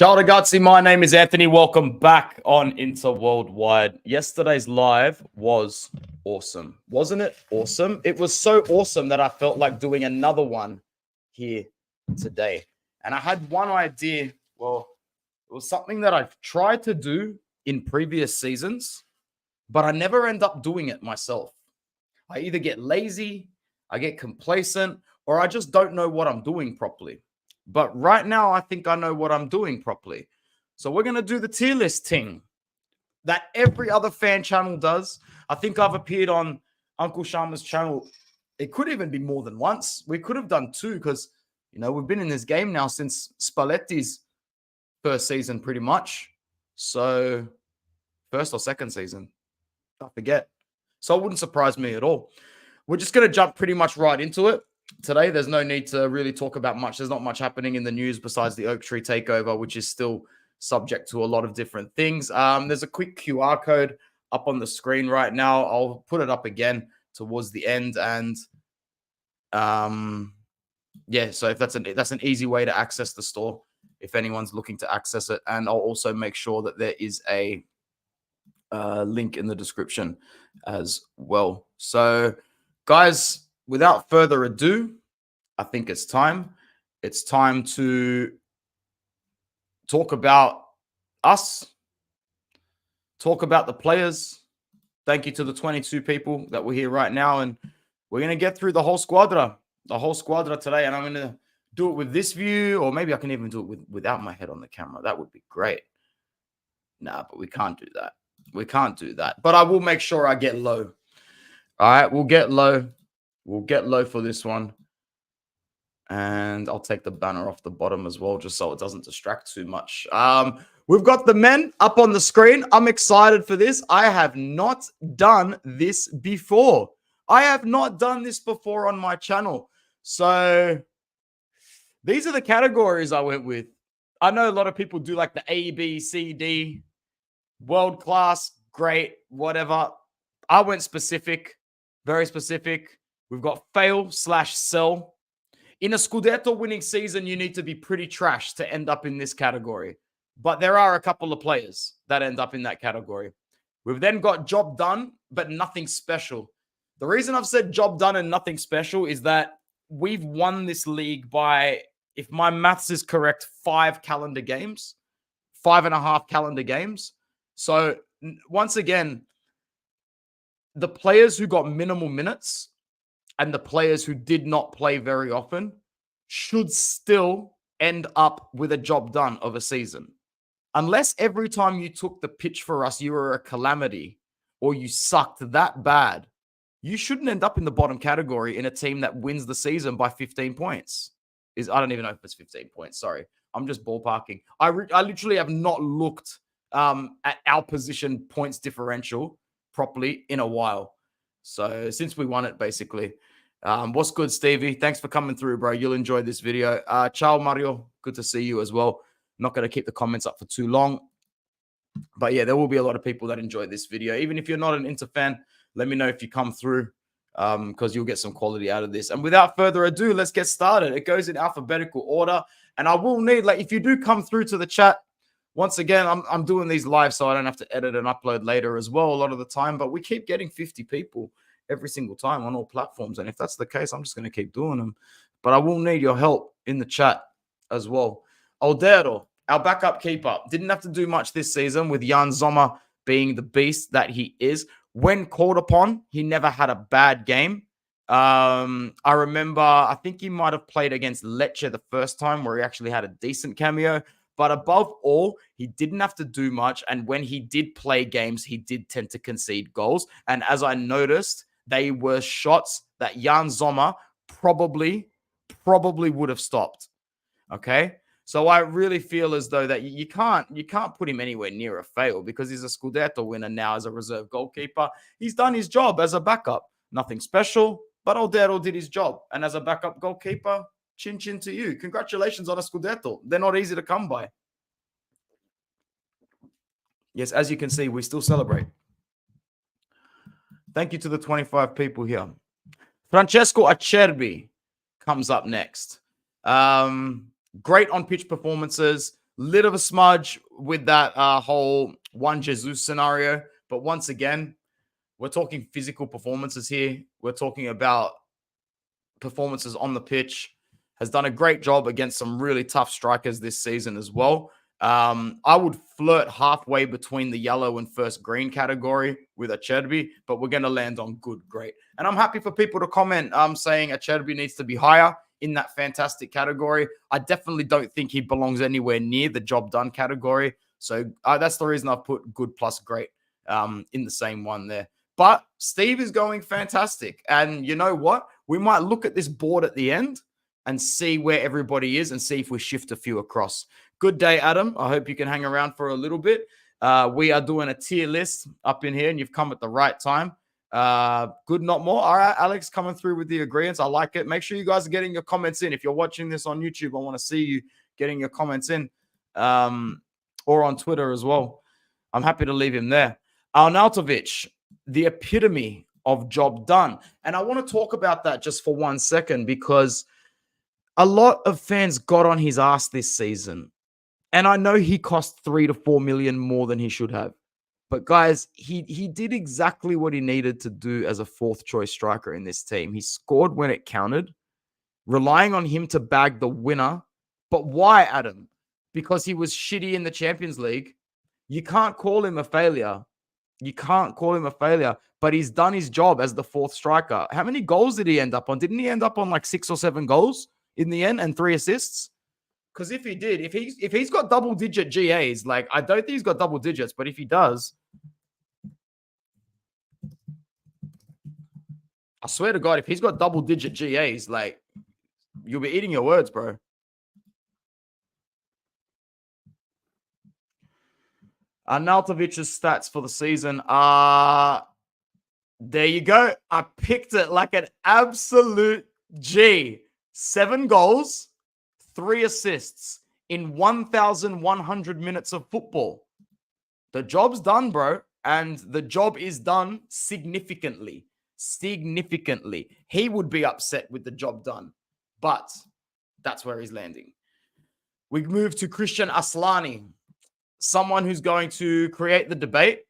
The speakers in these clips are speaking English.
Ciao ragazzi, my name is Anthony. Welcome back on Inter Worldwide. Yesterday's live was awesome. Wasn't it awesome? It was so awesome that I felt like doing another one here today. And I had one idea. Well, it was something that I've tried to do in previous seasons, but I never end up doing it myself. I either get lazy, I get complacent, or I just don't know what I'm doing properly. But right now, I think I know what I'm doing properly. So we're going to do the tier list thing that every other fan channel does. I think I've appeared on Uncle Sharma's channel. It could even be more than once. We could have done two because, we've been in this game now since Spalletti's first season pretty much. So first or second season, I forget. So it wouldn't surprise me at all. We're just going to jump pretty much right into it. Today, there's no need to really talk about much. There's not much happening in the news besides the Oak Tree takeover, which is still subject to a lot of different things. There's a quick QR code up on the screen right now. I'll put it up again towards the end. And yeah, so if that's an easy way to access the store if anyone's looking to access it. And I'll also make sure that there is a link in the description as well. So, guys, without further ado, I think it's time. It's time to talk about us, talk about the players. Thank you to the 22 people that were here right now. And we're going to get through the whole squadra today. And I'm going to do it with this view, or maybe I can even do it without my head on the camera. That would be great. Nah, but we can't do that. We can't do that. But I will make sure I get low. All right, we'll get low. We'll get low for this one. And I'll take the banner off the bottom as well, just so it doesn't distract too much. We've got the men up on the screen. I'm excited for this. I have not done this before. I have not done this before on my channel. So these are the categories I went with. I know a lot of people do like the A, B, C, D, world class, great, whatever. I went specific, very specific. We've got fail/sell. In a Scudetto winning season, you need to be pretty trash to end up in this category. But there are a couple of players that end up in that category. We've then got job done, but nothing special. The reason I've said job done and nothing special is that we've won this league by, if my maths is correct, 5 calendar games, 5.5 calendar games. So once again, the players who got minimal minutes and the players who did not play very often should still end up with a job done of a season. Unless every time you took the pitch for us, you were a calamity or you sucked that bad, you shouldn't end up in the bottom category in a team that wins the season by 15 points. I don't even know if it's 15 points. Sorry. I'm just ballparking. I literally have not looked at our position points differential properly in a while. So since we won it, basically. What's good, Stevie? Thanks for coming through, bro. You'll enjoy this video. Ciao, Mario. Good to see you as well. Not going to keep the comments up for too long. But yeah, there will be a lot of people that enjoy this video. Even if you're not an Inter fan, let me know if you come through because you'll get some quality out of this. And without further ado, let's get started. It goes in alphabetical order. And I will need, if you do come through to the chat, once again, I'm doing these live so I don't have to edit and upload later as well a lot of the time. But we keep getting 50 people every single time on all platforms. And if that's the case, I'm just going to keep doing them. But I will need your help in the chat as well. Aldero, our backup keeper, didn't have to do much this season with Jan Sommer being the beast that he is. When called upon, he never had a bad game. I remember, I think he might have played against Lecce the first time where he actually had a decent cameo. But above all, he didn't have to do much. And when he did play games, he did tend to concede goals. And as I noticed, they were shots that Jan Sommer probably would have stopped. Okay? So I really feel as though that you can't put him anywhere near a fail because he's a Scudetto winner now as a reserve goalkeeper. He's done his job as a backup. Nothing special, but Aldero did his job. And as a backup goalkeeper, chin chin to you. Congratulations on a Scudetto. They're not easy to come by. Yes, as you can see, we still celebrate. Thank you to the 25 people here. Francesco Acerbi comes up next. Great on-pitch performances. Little of a smudge with that whole Juan Jesus scenario. But once again, we're talking physical performances here. We're talking about performances on the pitch. Has done a great job against some really tough strikers this season as well. I would flirt halfway between the yellow and first green category with Acerbi, but we're going to land on good, great. And I'm happy for people to comment saying Acerbi needs to be higher in that fantastic category. I definitely don't think he belongs anywhere near the job done category. So that's the reason I've put good plus great in the same one there. But Steve is going fantastic. And you know what? We might look at this board at the end and see where everybody is and see if we shift a few across. Good day, Adam. I hope you can hang around for a little bit. We are doing a tier list up in here, and you've come at the right time. Good, not more. All right, Alex, coming through with the agreements. I like it. Make sure you guys are getting your comments in. If you're watching this on YouTube, I want to see you getting your comments in, or on Twitter as well. I'm happy to leave him there. Arnautovic, the epitome of job done. And I want to talk about that just for 1 second, because a lot of fans got on his ass this season. And I know he cost 3 to 4 million more than he should have. But guys, he did exactly what he needed to do as a fourth choice striker in this team. He scored when it counted, relying on him to bag the winner. But why, Adam? Because he was shitty in the Champions League. You can't call him a failure. You can't call him a failure, but he's done his job as the fourth striker. How many goals did he end up on? Didn't he end up on like 6 or 7 goals in the end and 3 assists? Because if he did, if he's got double-digit GAs, like I don't think he's got double digits, but if he does, I swear to God, if he's got double-digit GAs, like you'll be eating your words, bro. Arnautovic's stats for the season are, there you go. I picked it like an absolute G. 7 goals, 3 assists in 1,100 minutes of football. The job's done, bro. And the job is done significantly. Significantly. He would be upset with the job done. But that's where he's landing. We move to Christian Aslani, someone who's going to create the debate.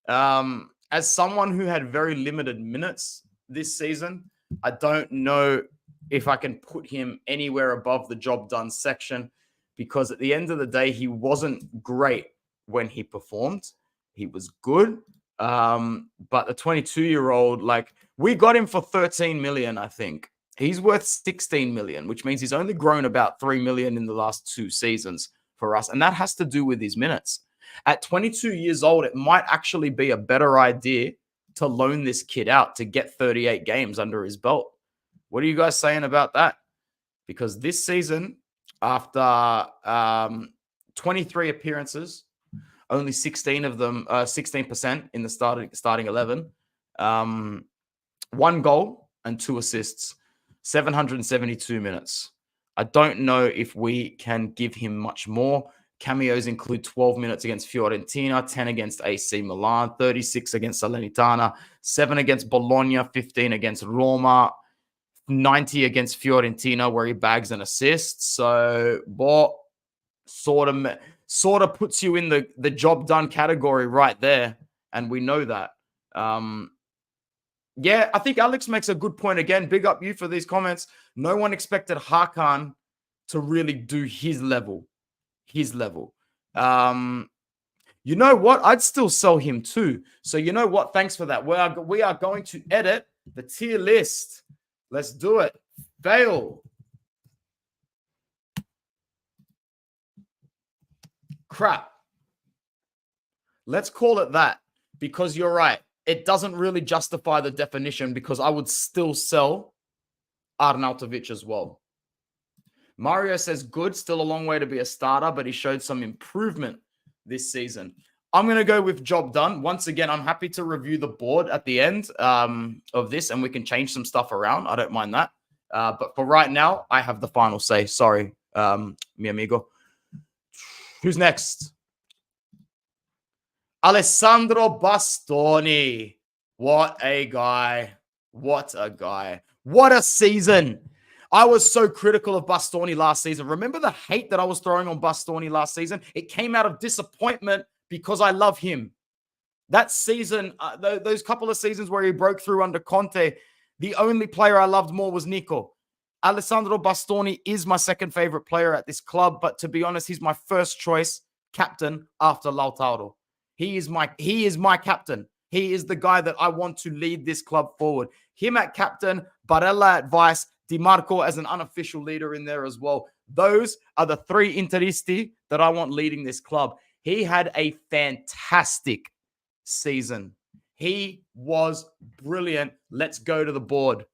As someone who had very limited minutes this season, I don't know if I can put him anywhere above the job done section, because at the end of the day, he wasn't great when he performed. He was good. But the 22-year-old, like, we got him for 13 million, I think. He's worth 16 million, which means he's only grown about 3 million in the last 2 seasons for us. And that has to do with his minutes. At 22 years old, it might actually be a better idea to loan this kid out to get 38 games under his belt. What are you guys saying about that? Because this season, after 23 appearances, only 16 of them, 16% in the starting 11, 1 goal and 2 assists, 772 minutes. I don't know if we can give him much more. Cameos include 12 minutes against Fiorentina, 10 against AC Milan, 36 against Salernitana, 7 against Bologna, 15 against Roma, 90 against Fiorentina, where he bags an assist. So, what sort of puts you in the job done category right there, and we know that. Yeah, I think Alex makes a good point again. Big up you for these comments. No one expected Hakan to really do his level. His level. You know what? I'd still sell him too. So you know what? Thanks for that. We are going to edit the tier list. Let's do it. Fail. Crap. Let's call it that, because you're right. It doesn't really justify the definition, because I would still sell Arnautovic as well. Mario says, good, still a long way to be a starter, but he showed some improvement this season. I'm going to go with job done. Once again, I'm happy to review the board at the end of this, and we can change some stuff around. I don't mind that. But for right now, I have the final say. Sorry, mi amigo. Who's next? Alessandro Bastoni. What a guy. What a guy. What a season. I was so critical of Bastoni last season. Remember the hate that I was throwing on Bastoni last season? It came out of disappointment because I love him. That season, those couple of seasons where he broke through under Conte, the only player I loved more was Nico. Alessandro Bastoni is my second favorite player at this club, but to be honest, he's my first choice captain after Lautaro. He is my captain. He is the guy that I want to lead this club forward. Him at captain, Barella at vice, Di Marco as an unofficial leader in there as well. Those are the three Interisti that I want leading this club. He had a fantastic season. He was brilliant. Let's go to the board.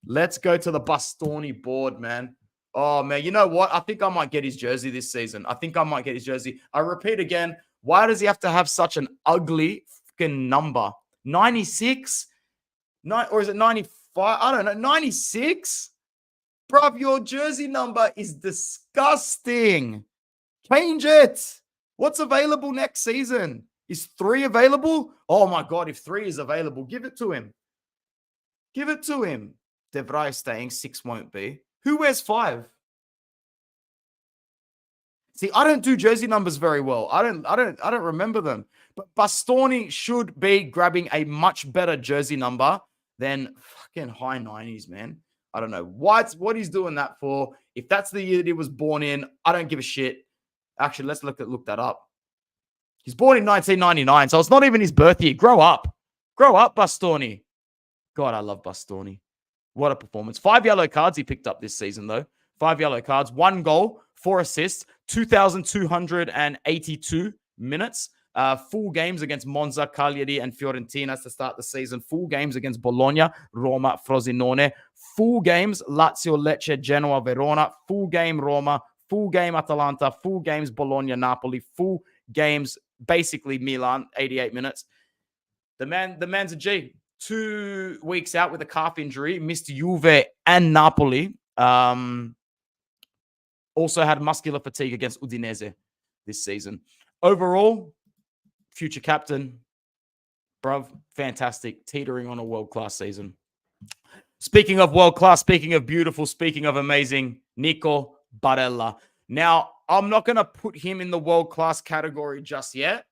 Let's go to the Bastoni board, man. Oh, man. You know what? I think I might get his jersey this season. I repeat again, why does he have to have such an ugly fucking number? 96? Or is it 95? I don't know. 96? Bruv, your jersey number is disgusting. Change it. What's available next season? Is 3 available? Oh my God, if 3 is available, give it to him. Give it to him. De Vrij is staying, 6 won't be. Who wears 5? See, I don't do jersey numbers very well. I don't remember them. But Bastoni should be grabbing a much better jersey number than fucking high 90s, man. I don't know what he's doing that for. If that's the year that he was born in, I don't give a shit. Actually, let's look that up. He's born in 1999, so it's not even his birth year. Grow up. Grow up, Bastoni. God, I love Bastoni. What a performance. 5 yellow cards he picked up this season, though. 5 yellow cards, 1 goal, 4 assists, 2,282 minutes. Full games against Monza, Cagliari, and Fiorentina to start the season. Full games against Bologna, Roma, Frosinone. Full games, Lazio, Lecce, Genoa, Verona. Full game, Roma. Full game, Atalanta. Full games, Bologna, Napoli. Full games, basically Milan, 88 minutes. The man's a G. 2 weeks out with a calf injury, missed Juve and Napoli. Also had muscular fatigue against Udinese this season. Overall, future captain, bruv, fantastic, teetering on a world-class season. Speaking of world-class, speaking of beautiful, speaking of amazing, Nico Barella. Now, I'm not going to put him in the world-class category just yet,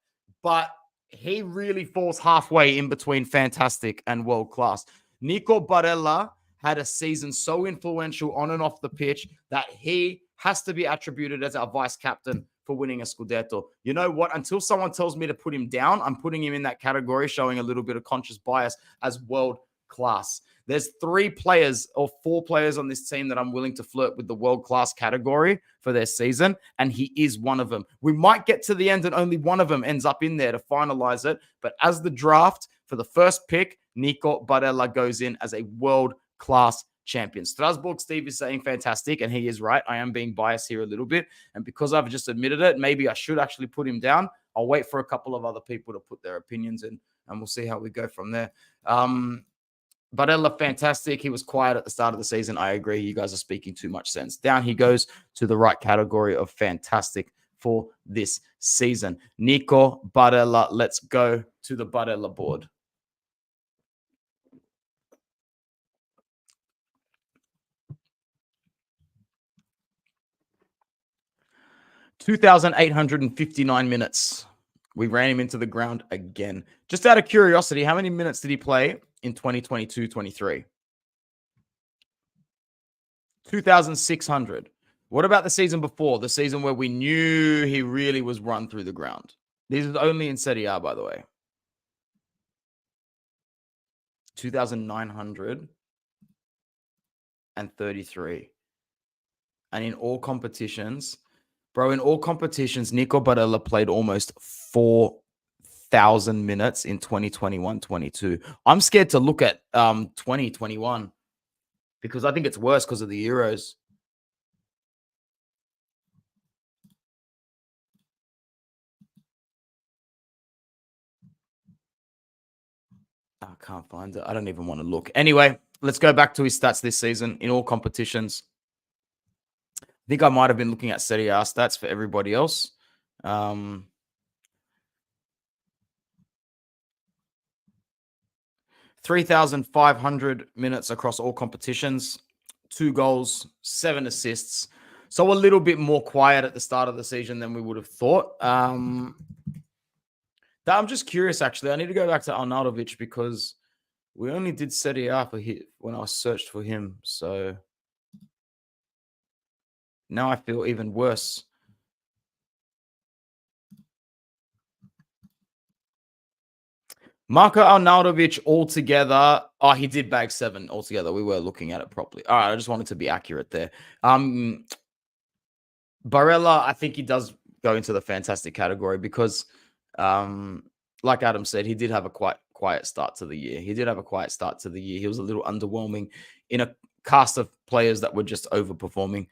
but he really falls halfway in between fantastic and world-class. Nico Barella had a season so influential on and off the pitch that he has to be attributed as our vice captain for winning a Scudetto. You know what? Until someone tells me to put him down, I'm putting him in that category, showing a little bit of conscious bias as world-class. There's 3 players or 4 players on this team that I'm willing to flirt with the world-class category for their season, and he is one of them. We might get to the end and only one of them ends up in there to finalize it, but as the draft for the first pick, Nico Barella goes in as a world-class champion. Strasbourg Steve is saying fantastic, and he is right. I am being biased here a little bit, and because I've just admitted it, maybe I should actually put him down. I'll wait for a couple of other people to put their opinions in, and we'll see how we go from there. Barella, fantastic. He was quiet at the start of the season. I agree. You guys are speaking too much sense. Down he goes to the right category of fantastic for this season. Nico Barella. Let's go to the Barella board. (2,859 minutes. We ran him into the ground again. Just out of curiosity, how many minutes did he play in 2022-23? 2,600. What about the season before? The season where we knew he really was run through the ground. These are only in Serie A, by the way. 2,933. And in all competitions, bro, Nico Barella played almost 4,000 minutes in 2021-22. I'm scared to look at 2021 because I think it's worse because of the Euros. I can't find it. I don't even want to look. Anyway, let's go back to his stats this season in all competitions. I think I might have been looking at Serie A stats for everybody else. 3,500 minutes across all competitions. 2 goals, 7 assists. So a little bit more quiet at the start of the season than we would have thought. I'm just curious, actually. I need to go back to Arnautovic because we only did Serie A for him when I searched for him. So now I feel even worse. Marco Arnautovic altogether. Oh, he did bag 7 altogether. We were looking at it properly. All right, I just wanted to be accurate there. Barella, I think he does go into the fantastic category because, like Adam said, he did have a quite quiet start to the year. He was a little underwhelming in a cast of players that were just overperforming.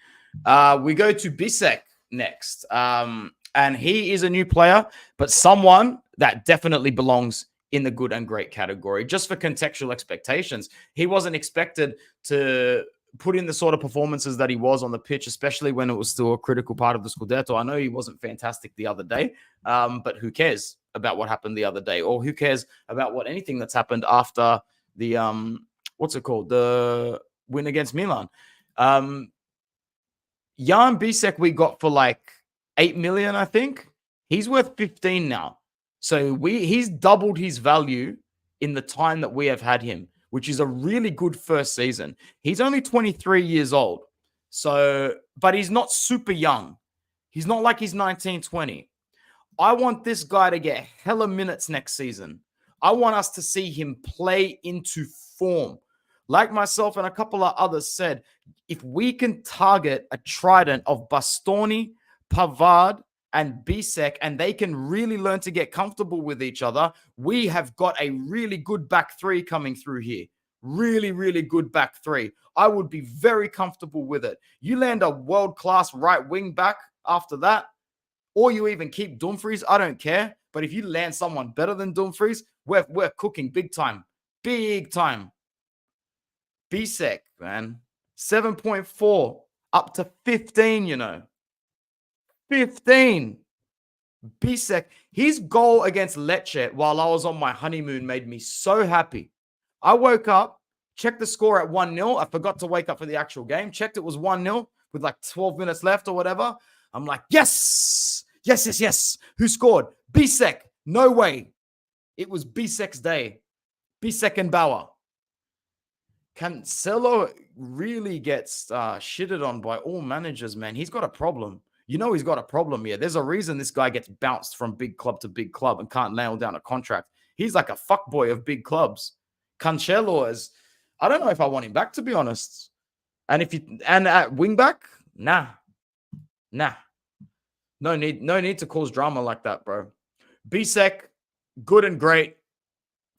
We go to Bisek next. And he is a new player, but someone that definitely belongs in the good and great category. Just for contextual expectations, he wasn't expected to put in the sort of performances that he was on the pitch, especially when it was still a critical part of the Scudetto. I know he wasn't fantastic the other day, but who cares about what happened the other day? Or who cares about anything that's happened after the, the win against Milan? Jan Bisek we got for like 8 million, I think. He's worth 15 now. So he's doubled his value in the time that we have had him, which is a really good first season. He's only 23 years old. So, but he's not super young. He's not like he's 19, 20. I want this guy to get hella minutes next season. I want us to see him play into form. Like myself and a couple of others said, if we can target a trident of Bastoni, Pavard, and Bisek, and they can really learn to get comfortable with each other, we have got a really good back three coming through here. Really, really good back three. I would be very comfortable with it. You land a world-class right wing back after that, or you even keep Dumfries, I don't care. But if you land someone better than Dumfries, we're cooking big time. Big time. Bisek, man. 7.4 up to 15, 15. Bisek, his goal against Lecce while I was on my honeymoon made me so happy. I woke up, checked the score at 1-0. I forgot to wake up for the actual game. Checked it was 1-0 with like 12 minutes left or whatever. I'm like, yes. Who scored? Bisek. No way. It was Bisek's day. Bisek and Bauer. Cancelo really gets shitted on by all managers, man. He's got a problem. He's got a problem here. There's a reason this guy gets bounced from big club to big club and can't nail down a contract. He's like a fuckboy of big clubs. Cancelo is, I don't know if I want him back, to be honest. And at wing back, nah. No need to cause drama like that, bro. Bisek, good and great.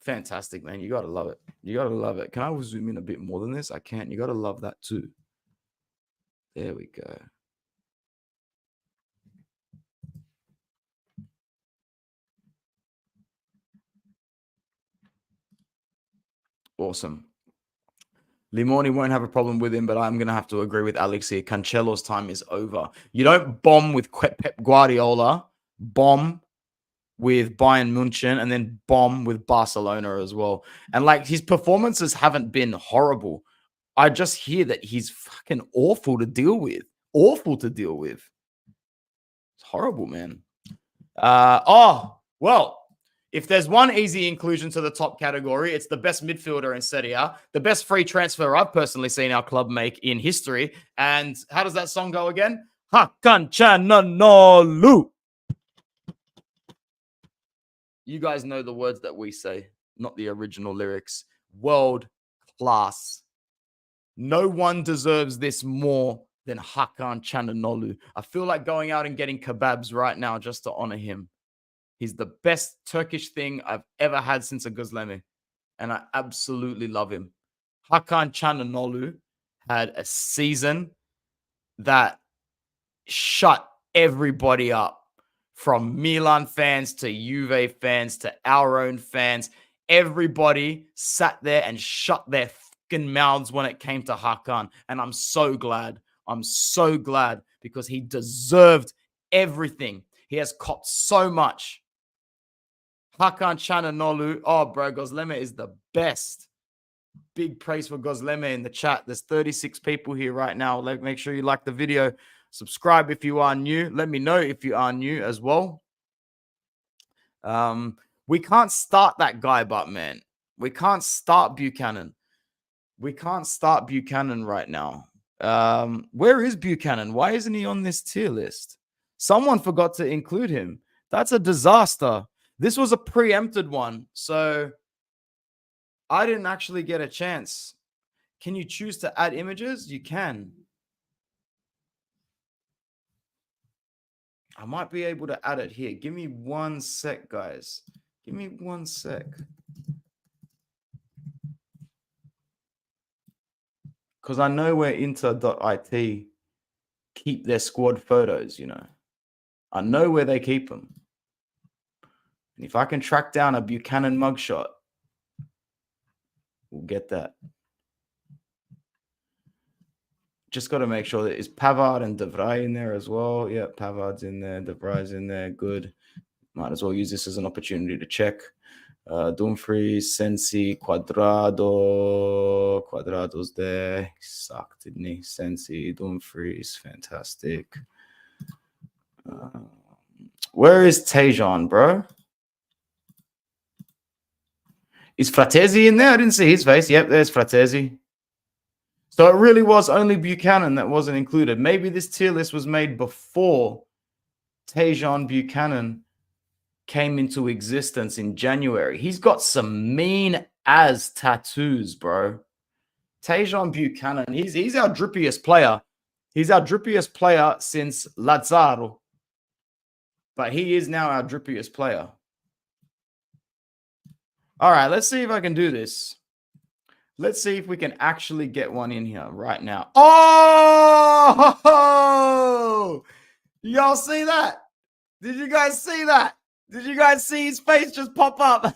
Fantastic, man. You got to love it. Can I zoom in a bit more than this? I can't. You got to love that too. There we go. Awesome. Limoni won't have a problem with him, but I'm going to have to agree with Alex here. Cancelo's time is over. You don't bomb with Pep Guardiola, bomb with Bayern München, and then bomb with Barcelona as well. And like his performances haven't been horrible. I just hear that he's fucking awful to deal with. It's horrible, man. Well, if there's one easy inclusion to the top category, it's the best midfielder in Serie A, the best free transfer I've personally seen our club make in history. And how does that song go again? Hakan Çalhanoğlu. You guys know the words that we say, not the original lyrics. World class. No one deserves this more than Hakan Çalhanoğlu. I feel like going out and getting kebabs right now just to honor him. He's the best Turkish thing I've ever had since a Gözleme. And I absolutely love him. Hakan Çalhanoğlu had a season that shut everybody up. From Milan fans to Juve fans to our own fans. Everybody sat there and shut their fucking mouths when it came to Hakan. And I'm so glad. Because he deserved everything. He has copped so much. Hakan Çalhanoğlu. Oh, bro, Gözleme is the best. Big praise for Gozleme in the chat. There's 36 people here right now. Make sure you like the video. Subscribe if you are new. Let me know if you are new as well. We can't start that guy, but man, we can't start Buchanan. We can't start Buchanan right now. Where is Buchanan? Why isn't he on this tier list? Someone forgot to include him. That's a disaster. This was a preempted one, so I didn't actually get a chance. Can you choose to add images? You can. I might be able to add it here. Give me 1 sec, guys. Give me 1 sec. Because I know where inter.it keep their squad photos, you know. I know where they keep them. And if I can track down a Buchanan mugshot, we'll get that. Just got to make sure that is Pavard and De Vrij in there as well. Yeah, Pavard's in there. De Vrij's in there. Good. Might as well use this as an opportunity to check. Dumfries, Sensi, Quadrado. Quadrado's there. He sucked, didn't he? Sensi, Dumfries. Fantastic. Where is Tejan, bro? Is Fratesi in there? I didn't see his face. Yep, there's Fratesi. So it really was only Buchanan that wasn't included. Maybe this tier list was made before Tejan Buchanan came into existence in January. He's got some mean as tattoos, bro. Tejan Buchanan, he's our drippiest player. He's our drippiest player since Lazaro. But he is now our drippiest player. All right, let's see if I can do this. Let's see if we can actually get one in here right now. Oh! Y'all see that? Did you guys see that? Did you guys see his face just pop up?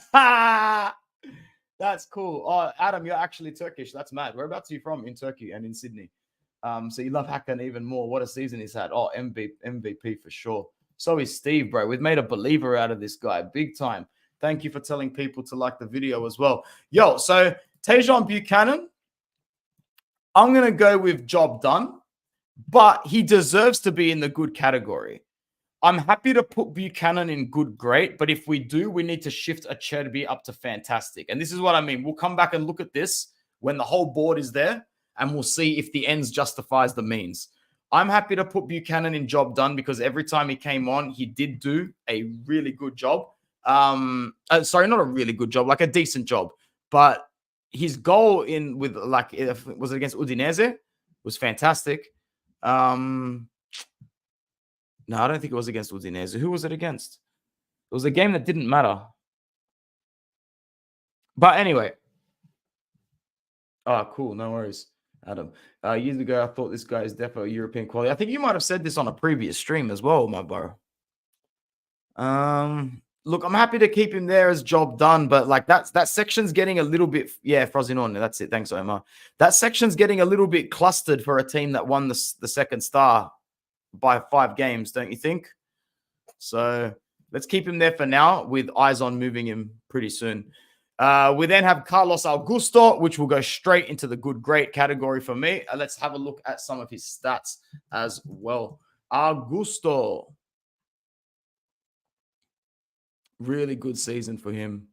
That's cool. Oh, Adam, you're actually Turkish. That's mad. Whereabouts are you from? In Turkey and in Sydney. So you love Hakan even more. What a season he's had. Oh, MVP for sure. So is Steve, bro. We've made a believer out of this guy. Big time. Thank you for telling people to like the video as well. Yo, so Tejan Buchanan, I'm going to go with job done, but he deserves to be in the good category. I'm happy to put Buchanan in good, great, but if we do, we need to shift Acerbi up to fantastic. And this is what I mean. We'll come back and look at this when the whole board is there, and we'll see if the ends justifies the means. I'm happy to put Buchanan in job done because every time he came on, he did do a really good job. Sorry, not a really good job, like a decent job. But his goal was it against Udinese? Was fantastic. No, I don't think it was against Udinese. Who was it against? It was a game that didn't matter. But anyway. Oh, cool. No worries, Adam. Years ago, I thought this guy is definitely European quality. I think you might have said this on a previous stream as well, my bro. Look, I'm happy to keep him there as job done, but like that section's getting a little bit, yeah, Frosinone. That's it. Thanks, Omar. That section's getting a little bit clustered for a team that won the second star by 5 games, don't you think? So let's keep him there for now with eyes on moving him pretty soon. We then have Carlos Augusto, which will go straight into the good, great category for me. Let's have a look at some of his stats as well. Augusto. Really good season for him.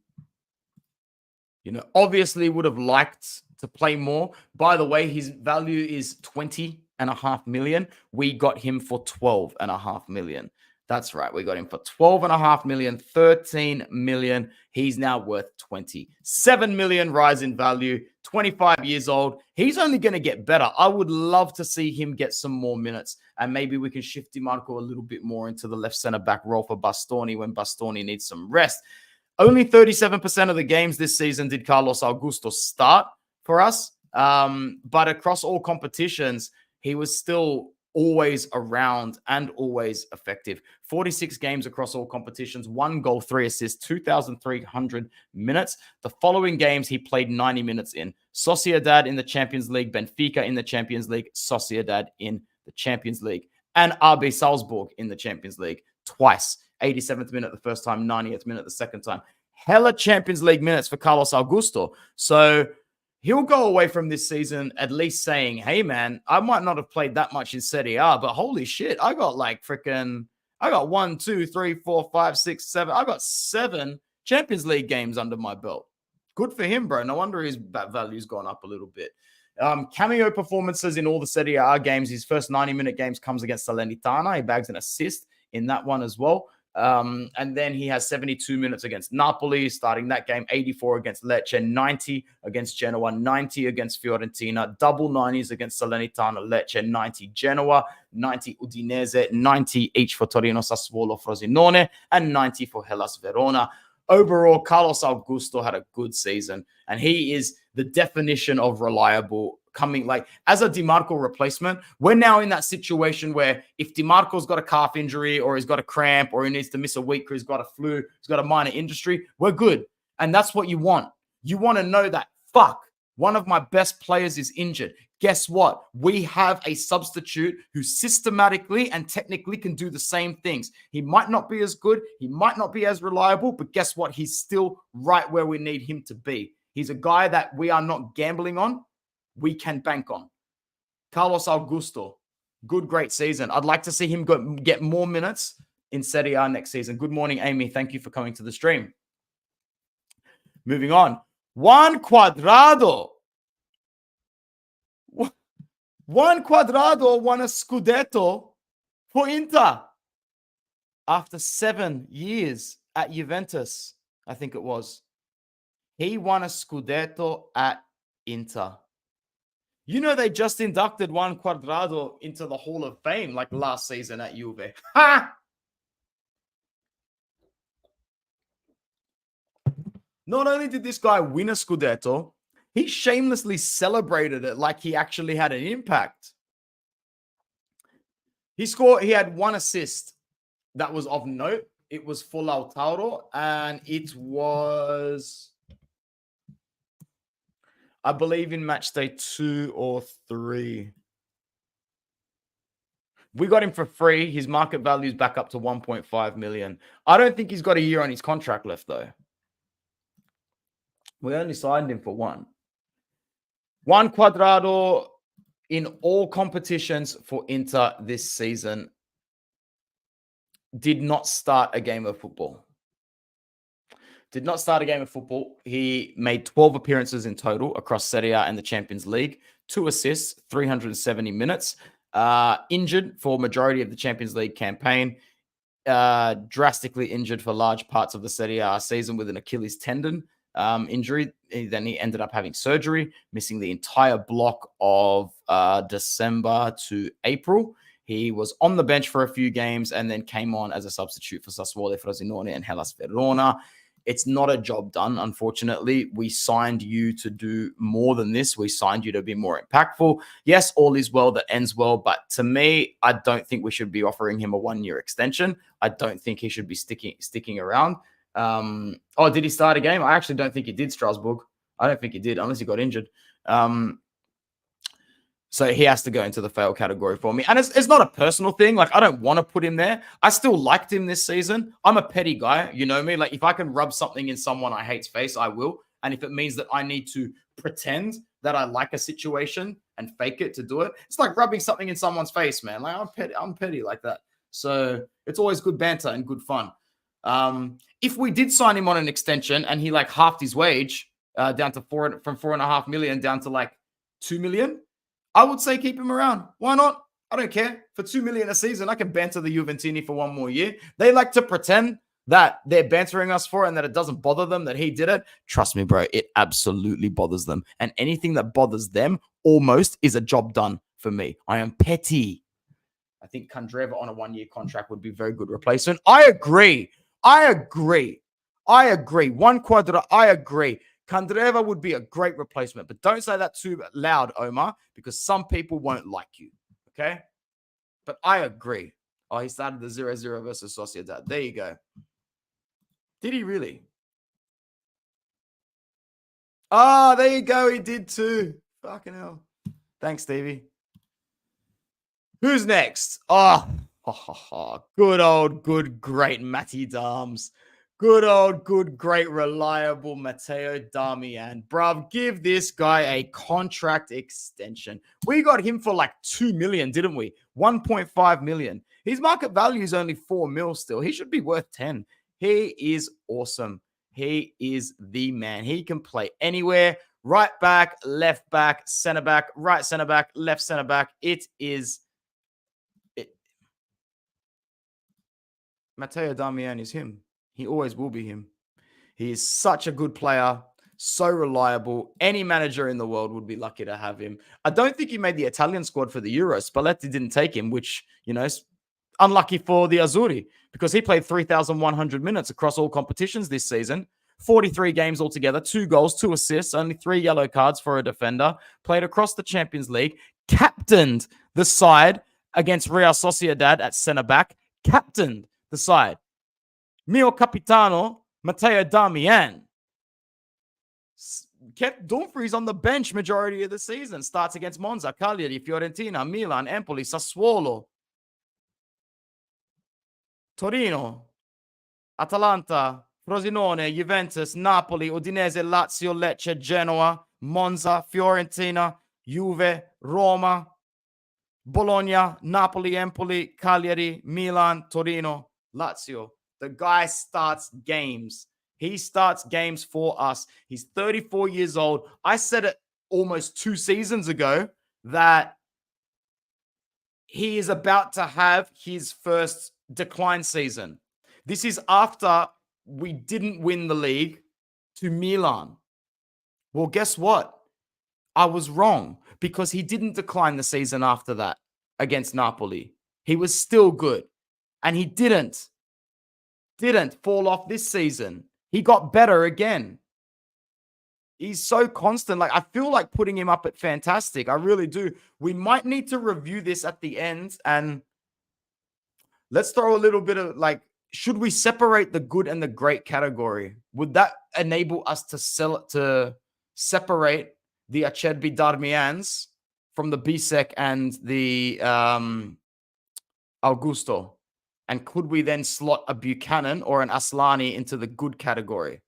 You know, obviously would have liked to play more. By the way, his value is 20.5 million. We got him for 12.5 million. That's right. We got him for 12.5 million, 13 million. He's now worth 27 million rise in value, 25 years old. He's only going to get better. I would love to see him get some more minutes. And maybe we can shift DiMarco a little bit more into the left center back role for Bastoni when Bastoni needs some rest. Only 37% of the games this season did Carlos Augusto start for us. But across all competitions, he was still always around and always effective. 46 games across all competitions, 1 goal, 3 assists, 2,300 minutes. The following games he played 90 minutes in. Sociedad in the Champions League, Benfica in the Champions League, Sociedad in the Champions League, and RB Salzburg in the Champions League twice. 87th minute the first time, 90th minute the second time. Hella Champions League minutes for Carlos Augusto. So he'll go away from this season at least saying, hey, man, I might not have played that much in Serie A, but holy shit, I got I got 1, 2, 3, 4, 5, 6, 7. I got 7 Champions League games under my belt. Good for him, bro. No wonder his value's gone up a little bit. Cameo performances in all the Serie A games. His first 90-minute games comes against Salernitana. He bags an assist in that one as well. And then he has 72 minutes against Napoli, starting that game, 84 against Lecce, 90 against Genoa, 90 against Fiorentina, double 90s against Salernitana, Lecce, 90 Genoa, 90 Udinese, 90 each for Torino, Sassuolo, Frosinone, and 90 for Hellas Verona. Overall, Carlos Augusto had a good season, and he is the definition of reliable. Coming like as a DiMarco replacement, we're now in that situation where if DiMarco's got a calf injury or he's got a cramp or he needs to miss a week or he's got a flu, he's got a minor injury, we're good. And that's what you want. You want to know that, fuck, one of my best players is injured. Guess what? We have a substitute who systematically and technically can do the same things. He might not be as good. He might not be as reliable, but guess what? He's still right where we need him to be. He's a guy that we are not gambling on. We can bank on. Carlos Augusto, good, great season. I'd like to see him get more minutes in Serie A next season. Good morning, Amy. Thank you for coming to the stream. Moving on. Juan Cuadrado. Juan Cuadrado won a Scudetto for Inter after 7 years at Juventus, I think it was. He won a Scudetto at Inter. You know, they just inducted Juan Cuadrado into the Hall of Fame like last season at Juve. Ha! Not only did this guy win a Scudetto, he shamelessly celebrated it like he actually had an impact. He had 1 assist that was of note. It was for Lautaro, and it was, I believe, in match day 2 or 3. We got him for free. His market value is back up to 1.5 million. I don't think he's got a year on his contract left, though. We only signed him for 1. Juan Cuadrado in all competitions for Inter this season did not start a game of football. He made 12 appearances in total across Serie A and the Champions League, 2 assists, 370 minutes. Injured for majority of the Champions League campaign. Drastically injured for large parts of the Serie A season with an Achilles tendon injury. Then he ended up having surgery, missing the entire block of December to April. He was on the bench for a few games and then came on as a substitute for Sassuolo, Frosinone, and Hellas Verona. It's not a job done, unfortunately. We signed you to do more than this. We signed you to be more impactful. Yes, all is well that ends well, but to me, I don't think we should be offering him a 1-year extension. I don't think he should be sticking around. Did he start a game? I actually don't think he did, Strasbourg. I don't think he did, unless he got injured. So he has to go into the fail category for me. And it's not a personal thing. Like, I don't want to put him there. I still liked him this season. I'm a petty guy. You know me. Like, if I can rub something in someone I hate's face, I will. And if it means that I need to pretend that I like a situation and fake it to do it, it's like rubbing something in someone's face, man. Like, I'm petty like that. So it's always good banter and good fun. If we did sign him on an extension and he like halved his wage down to from 4.5 million down to like 2 million, I would say keep him around. Why not? I don't care. For 2 million a season, I can banter the Juventini for 1 more year. They like to pretend that they're bantering us for it and that it doesn't bother them that he did it. Trust me, bro, it absolutely bothers them. And anything that bothers them almost is a job done for me. I am petty. I think Candreva on a 1-year contract would be a very good replacement. I agree. Juan Cuadrado, I agree. Candreva would be a great replacement, but don't say that too loud, Omar, because some people won't like you, okay? But I agree. Oh, he started the 0-0 versus Sociedad. There you go. Did he really? Oh, there you go. He did too. Fucking hell. Thanks, Stevie. Who's next? Oh, good old, good, great Matty Dams. Good old, good, great, reliable Matteo Darmian. Bruv, give this guy a contract extension. We got him for like 2 million, didn't we? 1.5 million. His market value is only 4 mil still. He should be worth 10. He is awesome. He is the man. He can play anywhere. Right back, left back, center back, right center back, left center back. Matteo Darmian is him. He always will be him. He is such a good player, so reliable. Any manager in the world would be lucky to have him. I don't think he made the Italian squad for the Euro. Spalletti didn't take him, which, is unlucky for the Azzurri because he played 3,100 minutes across all competitions this season. 43 games altogether, 2 goals, 2 assists, only 3 yellow cards for a defender. Played across the Champions League. Captained the side against Real Sociedad at centre back. Captained the side. Mio Capitano, Matteo Darmian. Kept Dumfries on the bench majority of the season. Starts against Monza, Cagliari, Fiorentina, Milan, Empoli, Sassuolo, Torino, Atalanta, Frosinone, Juventus, Napoli, Udinese, Lazio, Lecce, Genoa, Monza, Fiorentina, Juve, Roma, Bologna, Napoli, Empoli, Cagliari, Milan, Torino, Lazio. The guy starts games. He starts games for us. He's 34 years old. I said it almost 2 seasons ago that he is about to have his first decline season. This is after we didn't win the league to Milan. Well, guess what? I was wrong because he didn't decline the season after that against Napoli. He was still good. And he didn't fall off this season. He got better again. He's so constant. Like, I feel like putting him up at fantastic. I really do. We might need to review this at the end and let's throw a little bit of should we separate the good and the great category? Would that enable us to separate the Acerbi Darmians from the Bisek and the Augusto? And could we then slot a Buchanan or an Aslani into the good category?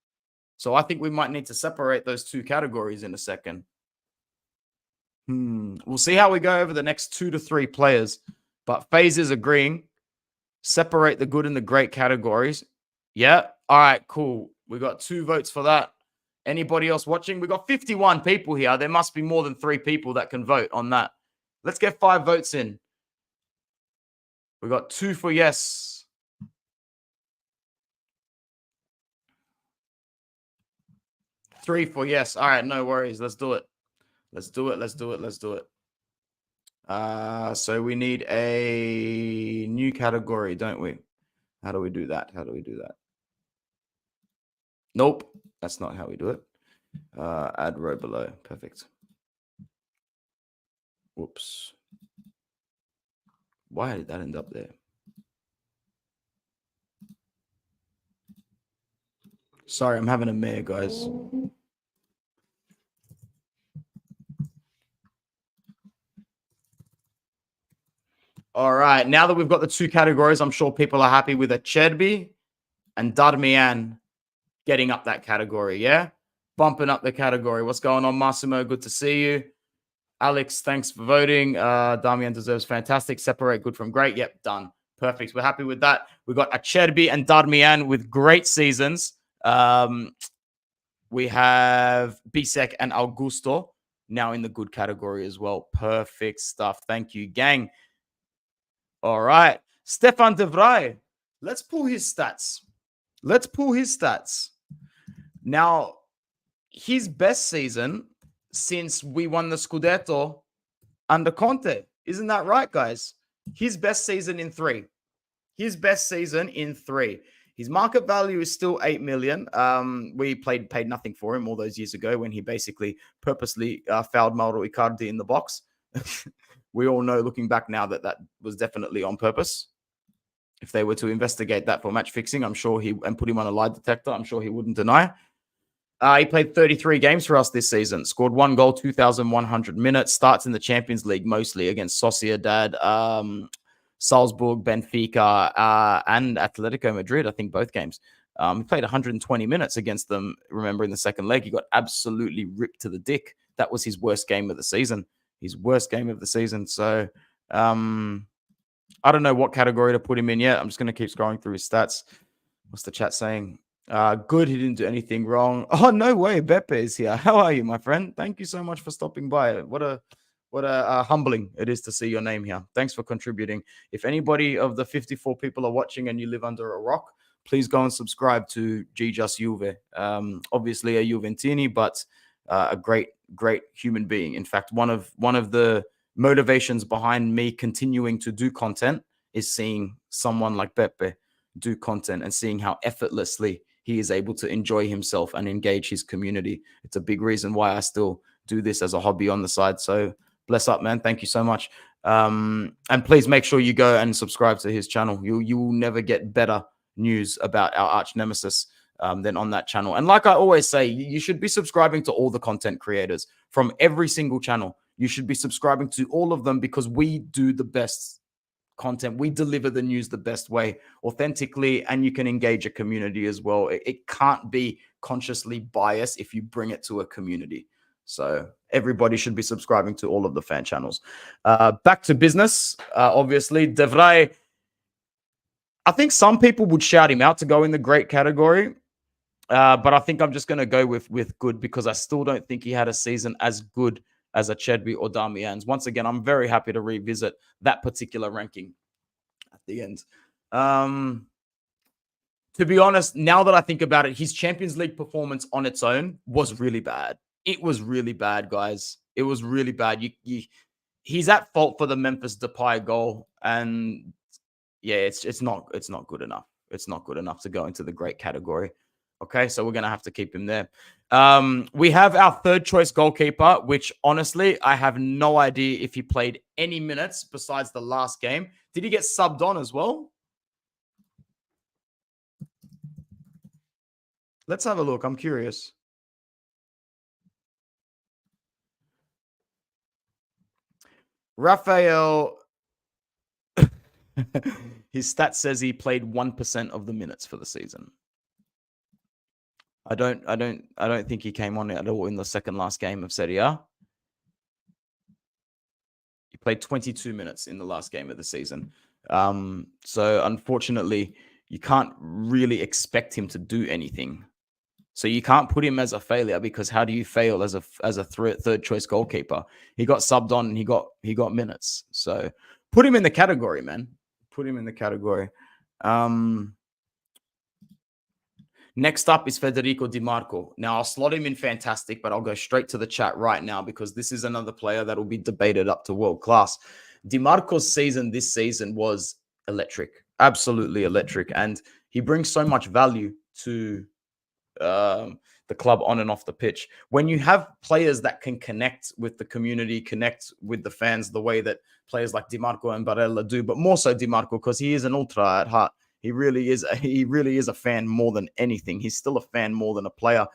So I think we might need to separate those 2 categories in a second. We'll see how we go over the next 2 to 3 players. But FaZe is agreeing. Separate the good and the great categories. Yeah. All right, cool. We got 2 votes for that. Anybody else watching? We got 51 people here. There must be more than 3 people that can vote on that. Let's get 5 votes in. We got 2 for yes. 3 for yes. All right, no worries. Let's do it. So we need a new category, don't we? How do we do that? Nope. That's not how we do it. Add row below. Perfect. Whoops. Why did that end up there? Sorry, I'm having a mare, guys. All right. Now that we've got the 2 categories, I'm sure people are happy with Acerbi and Darmian getting up that category, yeah? Bumping up the category. What's going on, Massimo? Good to see you. Alex, thanks for voting. Darmian deserves fantastic. Separate good from great. Yep, done. Perfect. We're happy with that. We got Acerbi and Darmian with great seasons. We have Bisek and Augusto now in the good category as well. Perfect stuff. Thank you, gang. All right. Stefan de Vrij. Let's pull his stats. Now, his best season since we won the Scudetto under Conte. Isn't that right, guys? His best season in 3. His market value is still 8 million. We paid nothing for him all those years ago when he basically purposely fouled Mauro Icardi in the box. We all know, looking back now, that was definitely on purpose. If they were to investigate that for match fixing, I'm sure and put him on a lie detector, I'm sure he wouldn't deny. He played 33 games for us this season, scored 1 goal, 2,100 minutes, starts in the Champions League mostly against Sociedad, Salzburg, Benfica, and Atletico Madrid. I think both games. He played 120 minutes against them. Remember, in the second leg, he got absolutely ripped to the dick. That was his worst game of the season. His worst game of the season. So I don't know what category to put him in yet. I'm just going to keep scrolling through his stats. What's the chat saying? Good. He didn't do anything wrong. Oh, no way. Beppe is here. How are you, my friend? Thank you so much for stopping by. What a humbling it is to see your name here. Thanks for contributing. If anybody of the 54 people are watching and you live under a rock, please go and subscribe to G Just Juve. Obviously a Juventini, but a great human being. In fact, one of the motivations behind me continuing to do content is seeing someone like Beppe do content and seeing how effortlessly he is able to enjoy himself and engage his community. It's a big reason why I still do this as a hobby on the side. So bless up, man. Thank you so much. And please make sure you go and subscribe to his channel. You will never get better news about our arch nemesis than on that channel. And like I always say, you should be subscribing to all the content creators from every single channel. You should be subscribing to all of them because we do the best content. We deliver the news the best way, authentically, and you can engage a community as well. It can't be consciously biased if you bring it to a community. So everybody should be subscribing to all of the fan channels. Back to business. Obviously, De Vrij, I think some people would shout him out to go in the great category. But I think I'm just going to go with good because I still don't think he had a season as good as a Chedby or Damian's. Once again, I'm very happy to revisit that particular ranking at the end. To be honest, now that I think about it, his Champions League performance on its own was really bad. It was really bad, guys. It was really bad. He's at fault for the Memphis Depay goal, and yeah, it's not good enough. It's not good enough to go into the great category. Okay, so we're going to have to keep him there. We have our third choice goalkeeper, which honestly, I have no idea if he played any minutes besides the last game. Did he get subbed on as well? Let's have a look. I'm curious. Raphael, his stats says he played 1% of the minutes for the season. I don't think he came on at all in the second last game of Serie A. He played 22 minutes in the last game of the season. So unfortunately, you can't really expect him to do anything. So you can't put him as a failure because how do you fail as a third choice goalkeeper? He got subbed on and he got minutes. So put him in the category, man. Put him in the category. Next up is Federico Di Marco. Now, I'll slot him in fantastic, but I'll go straight to the chat right now because this is another player that will be debated up to world class. Di Marco's season this season was electric, absolutely electric. And he brings so much value to the club on and off the pitch. When you have players that can connect with the community, connect with the fans the way that players like Di Marco and Barella do, but more so Di Marco because he is an ultra at heart. He really is a fan more than anything. He's still a fan more than a player.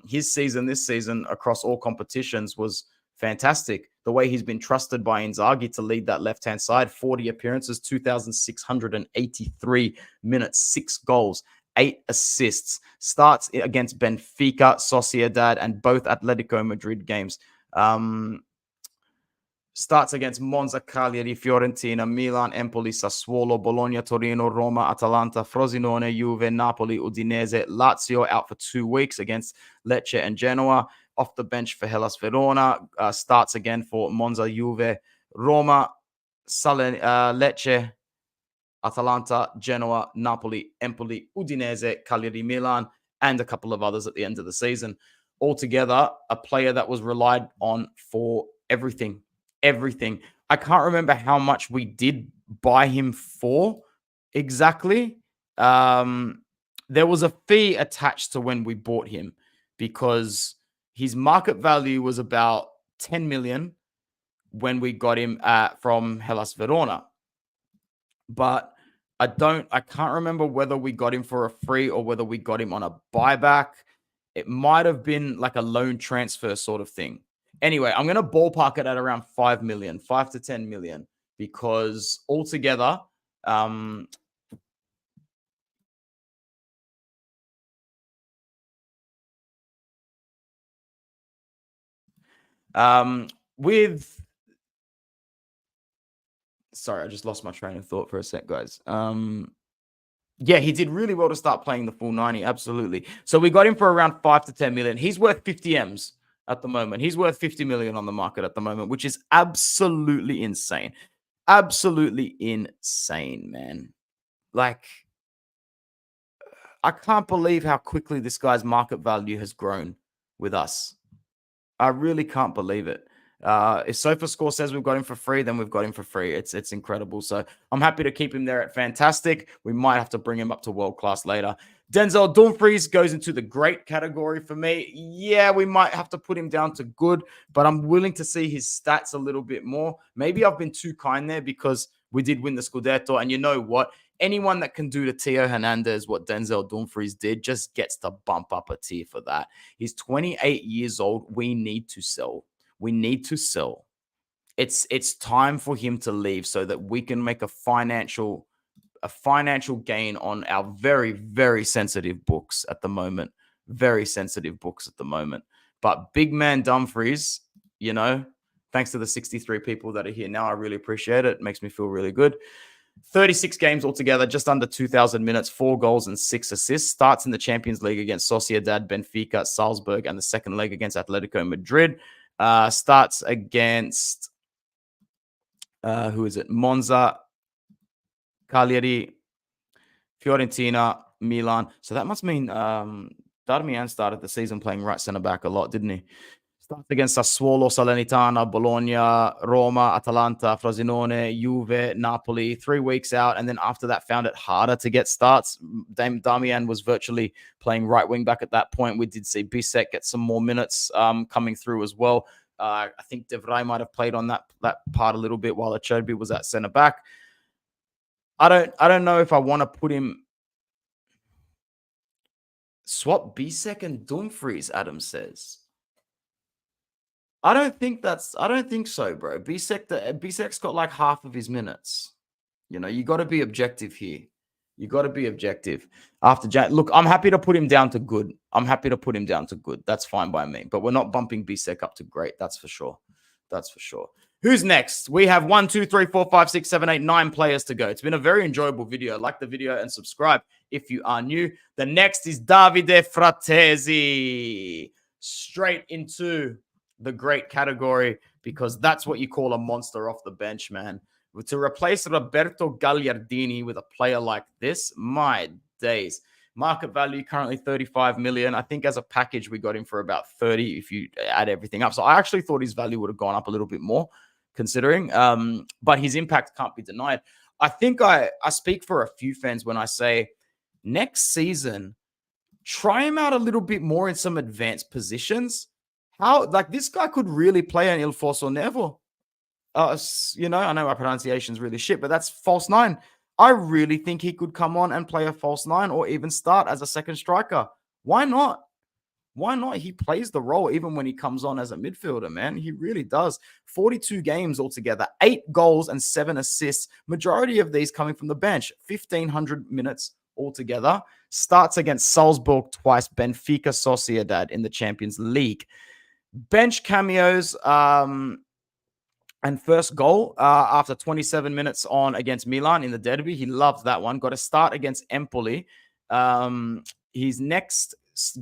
His season this season across all competitions was fantastic. The way he's been trusted by Inzaghi to lead that left-hand side, 40 appearances, 2,683 minutes, 6 goals, 8 assists. Starts against Benfica, Sociedad, and both Atletico Madrid games. Starts against Monza, Cagliari, Fiorentina, Milan, Empoli, Sassuolo, Bologna, Torino, Roma, Atalanta, Frosinone, Juve, Napoli, Udinese, Lazio out for 2 weeks against Lecce and Genoa. Off the bench for Hellas Verona. Starts again for Monza, Juve, Roma, Lecce, Atalanta, Genoa, Napoli, Empoli, Udinese, Cagliari, Milan, and a couple of others at the end of the season. Altogether, a player that was relied on for everything. Everything. I can't remember how much we did buy him for exactly. There was a fee attached to when we bought him because his market value was about 10 million when we got him from Hellas Verona. But I can't remember whether we got him for a free or whether we got him on a buyback. It might have been like a loan transfer sort of thing. Anyway, I'm going to ballpark it at around 5 million, 5 to 10 million. because altogether, with sorry, I just lost my train of thought for a sec, guys. Yeah, he did really well to start playing the full 90. Absolutely. So we got him for around 5 to 10 million. He's worth 50 M's at the moment. He's worth 50 million on the market at the moment, which is absolutely insane. Absolutely insane, man. Like, I can't believe how quickly this guy's market value has grown with us. I really can't believe it. If SofaScore says we've got him for free, then we've got him for free. It's incredible. So I'm happy to keep him there at fantastic. We might have to bring him up to world class later. Denzel Dumfries goes into the great category for me. Yeah, we might have to put him down to good, but I'm willing to see his stats a little bit more. Maybe I've been too kind there because we did win the Scudetto. And you know what? Anyone that can do to Theo Hernandez what Denzel Dumfries did just gets to bump up a tier for that. He's 28 years old. We need to sell. We need to sell. It's time for him to leave so that we can make a financial gain on our very, very sensitive books at the moment. Very sensitive books at the moment. But big man Dumfries, you know, thanks to the 63 people that are here now, I really appreciate it. It makes me feel really good. 36 games altogether, just under 2,000 minutes, 4 goals and 6 assists. Starts in the Champions League against Sociedad, Benfica, Salzburg, and the second leg against Atletico Madrid. Starts against, who is it? Monza, Cagliari, Fiorentina, Milan. So that must mean Darmian started the season playing right centre-back a lot, didn't he? Starts against Sassuolo, Salernitana, Bologna, Roma, Atalanta, Frosinone, Juve, Napoli. 3 weeks out, and then after that found it harder to get starts. Damian was virtually playing right wing back at that point. We did see Bisek get some more minutes coming through as well. I think De Vrij might have played on that part a little bit while Acerbi was at centre back. I don't know if I want to put him. Swap Bisek and Dumfries, Adam says. I don't think so, bro. Bisek's got like half of his minutes. You know, you got to be objective here. You got to be objective. Look, I'm happy to put him down to good. That's fine by me. But we're not bumping Bisek up to great. That's for sure. Who's next? We have 1, 2, 3, 4, 5, 6, 7, 8, 9 players to go. It's been a very enjoyable video. Like the video and subscribe if you are new. The next is Davide Fratesi. Straight into the great category, because that's what you call a monster off the bench, man. To replace Roberto Gagliardini with a player like this, my days. Market value currently 35 million. I think as a package, we got him for about 30 if you add everything up. So I actually thought his value would have gone up a little bit more considering, but his impact can't be denied. I think I speak for a few fans when I say next season, try him out a little bit more in some advanced positions. Like this guy could really play an Il Forza Nevo. You know, I know my pronunciation is really shit, but that's false 9. I really think he could come on and play a false 9 or even start as a second striker. Why not? He plays the role even when he comes on as a midfielder, man. He really does. 42 games altogether, 8 goals and 7 assists. Majority of these coming from the bench. 1,500 minutes altogether. Starts against Salzburg twice, Benfica, Sociedad in the Champions League. Bench cameos and first goal after 27 minutes on against Milan in the derby. He loves that one. Got a start against Empoli. His next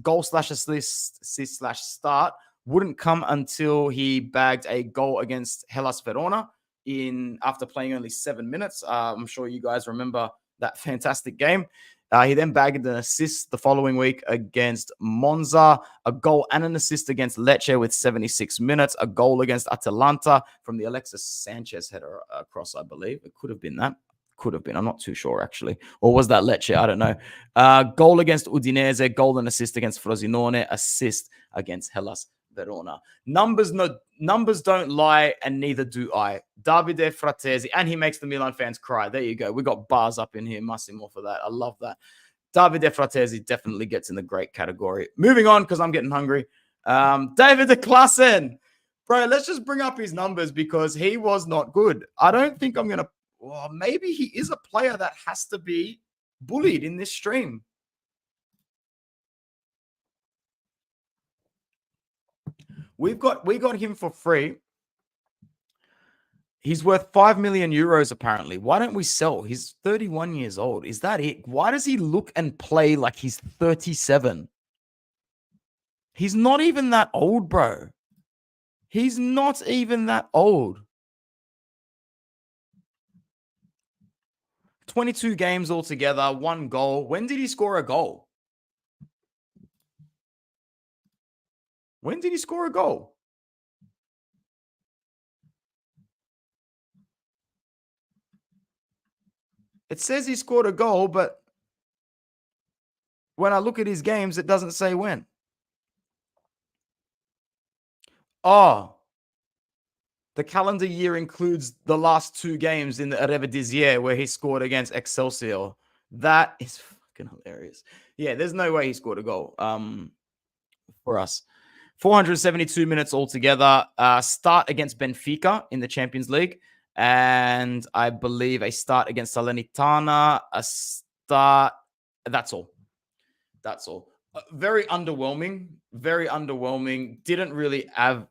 goal/assist/start wouldn't come until he bagged a goal against Hellas Verona after playing only 7 minutes. I'm sure you guys remember that fantastic game. He then bagged an assist the following week against Monza, a goal and an assist against Lecce with 76 minutes, a goal against Atalanta from the Alexis Sanchez header across, I believe. It could have been that. Could have been. I'm not too sure, actually. Or was that Lecce? I don't know. Goal against Udinese, goal and assist against Frosinone, assist against Hellas Verona. Numbers don't lie, and neither do I. Davide Fratesi, and he makes the Milan fans cry. There you go. We got bars up in here. Massimo for that. I love that. Davide Fratesi definitely gets in the great category. Moving on, because I'm getting hungry. David de Klassen. Bro, let's just bring up his numbers because he was not good. I don't think I'm going to. Well, maybe he is a player that has to be bullied in this stream. We got him for free. He's worth 5 million euros apparently. Why don't we sell? He's 31 years old. Is that it? Why does he look and play like he's 37? He's not even that old, bro. He's not even that old. 22 games altogether, 1 goal. When did he score a goal? When did he score a goal? It says he scored a goal, but when I look at his games, it doesn't say when. Oh, the calendar year includes the last 2 games in the Eredivisie where he scored against Excelsior. That is fucking hilarious. Yeah, there's no way he scored a goal for us. 472 minutes altogether. Start against Benfica in the Champions League. And I believe a start against Salernitana. A start. That's all. That's all. Very underwhelming. Very underwhelming. Didn't really add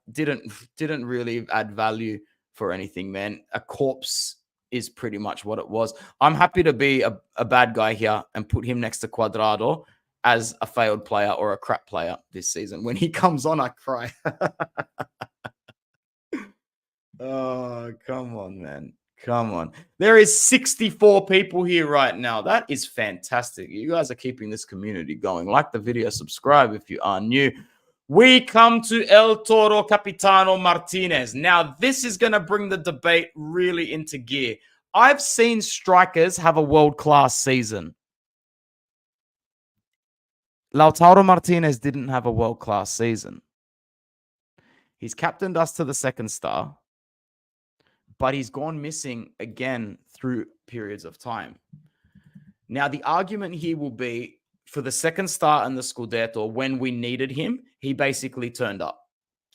value for anything, man. A corpse is pretty much what it was. I'm happy to be a bad guy here and put him next to Cuadrado as a failed player or a crap player this season. When he comes on, I cry. Oh, come on, man. Come on. There is 64 people here right now. That is fantastic. You guys are keeping this community going. Like the video, subscribe if you are new. We come to El Toro Capitano Martinez. Now, this is going to bring the debate really into gear. I've seen strikers have a world-class season. Lautaro Martinez didn't have a world-class season. He's captained us to the second star, but he's gone missing again through periods of time. Now, the argument here will be for the second star and the Scudetto, when we needed him, he basically turned up.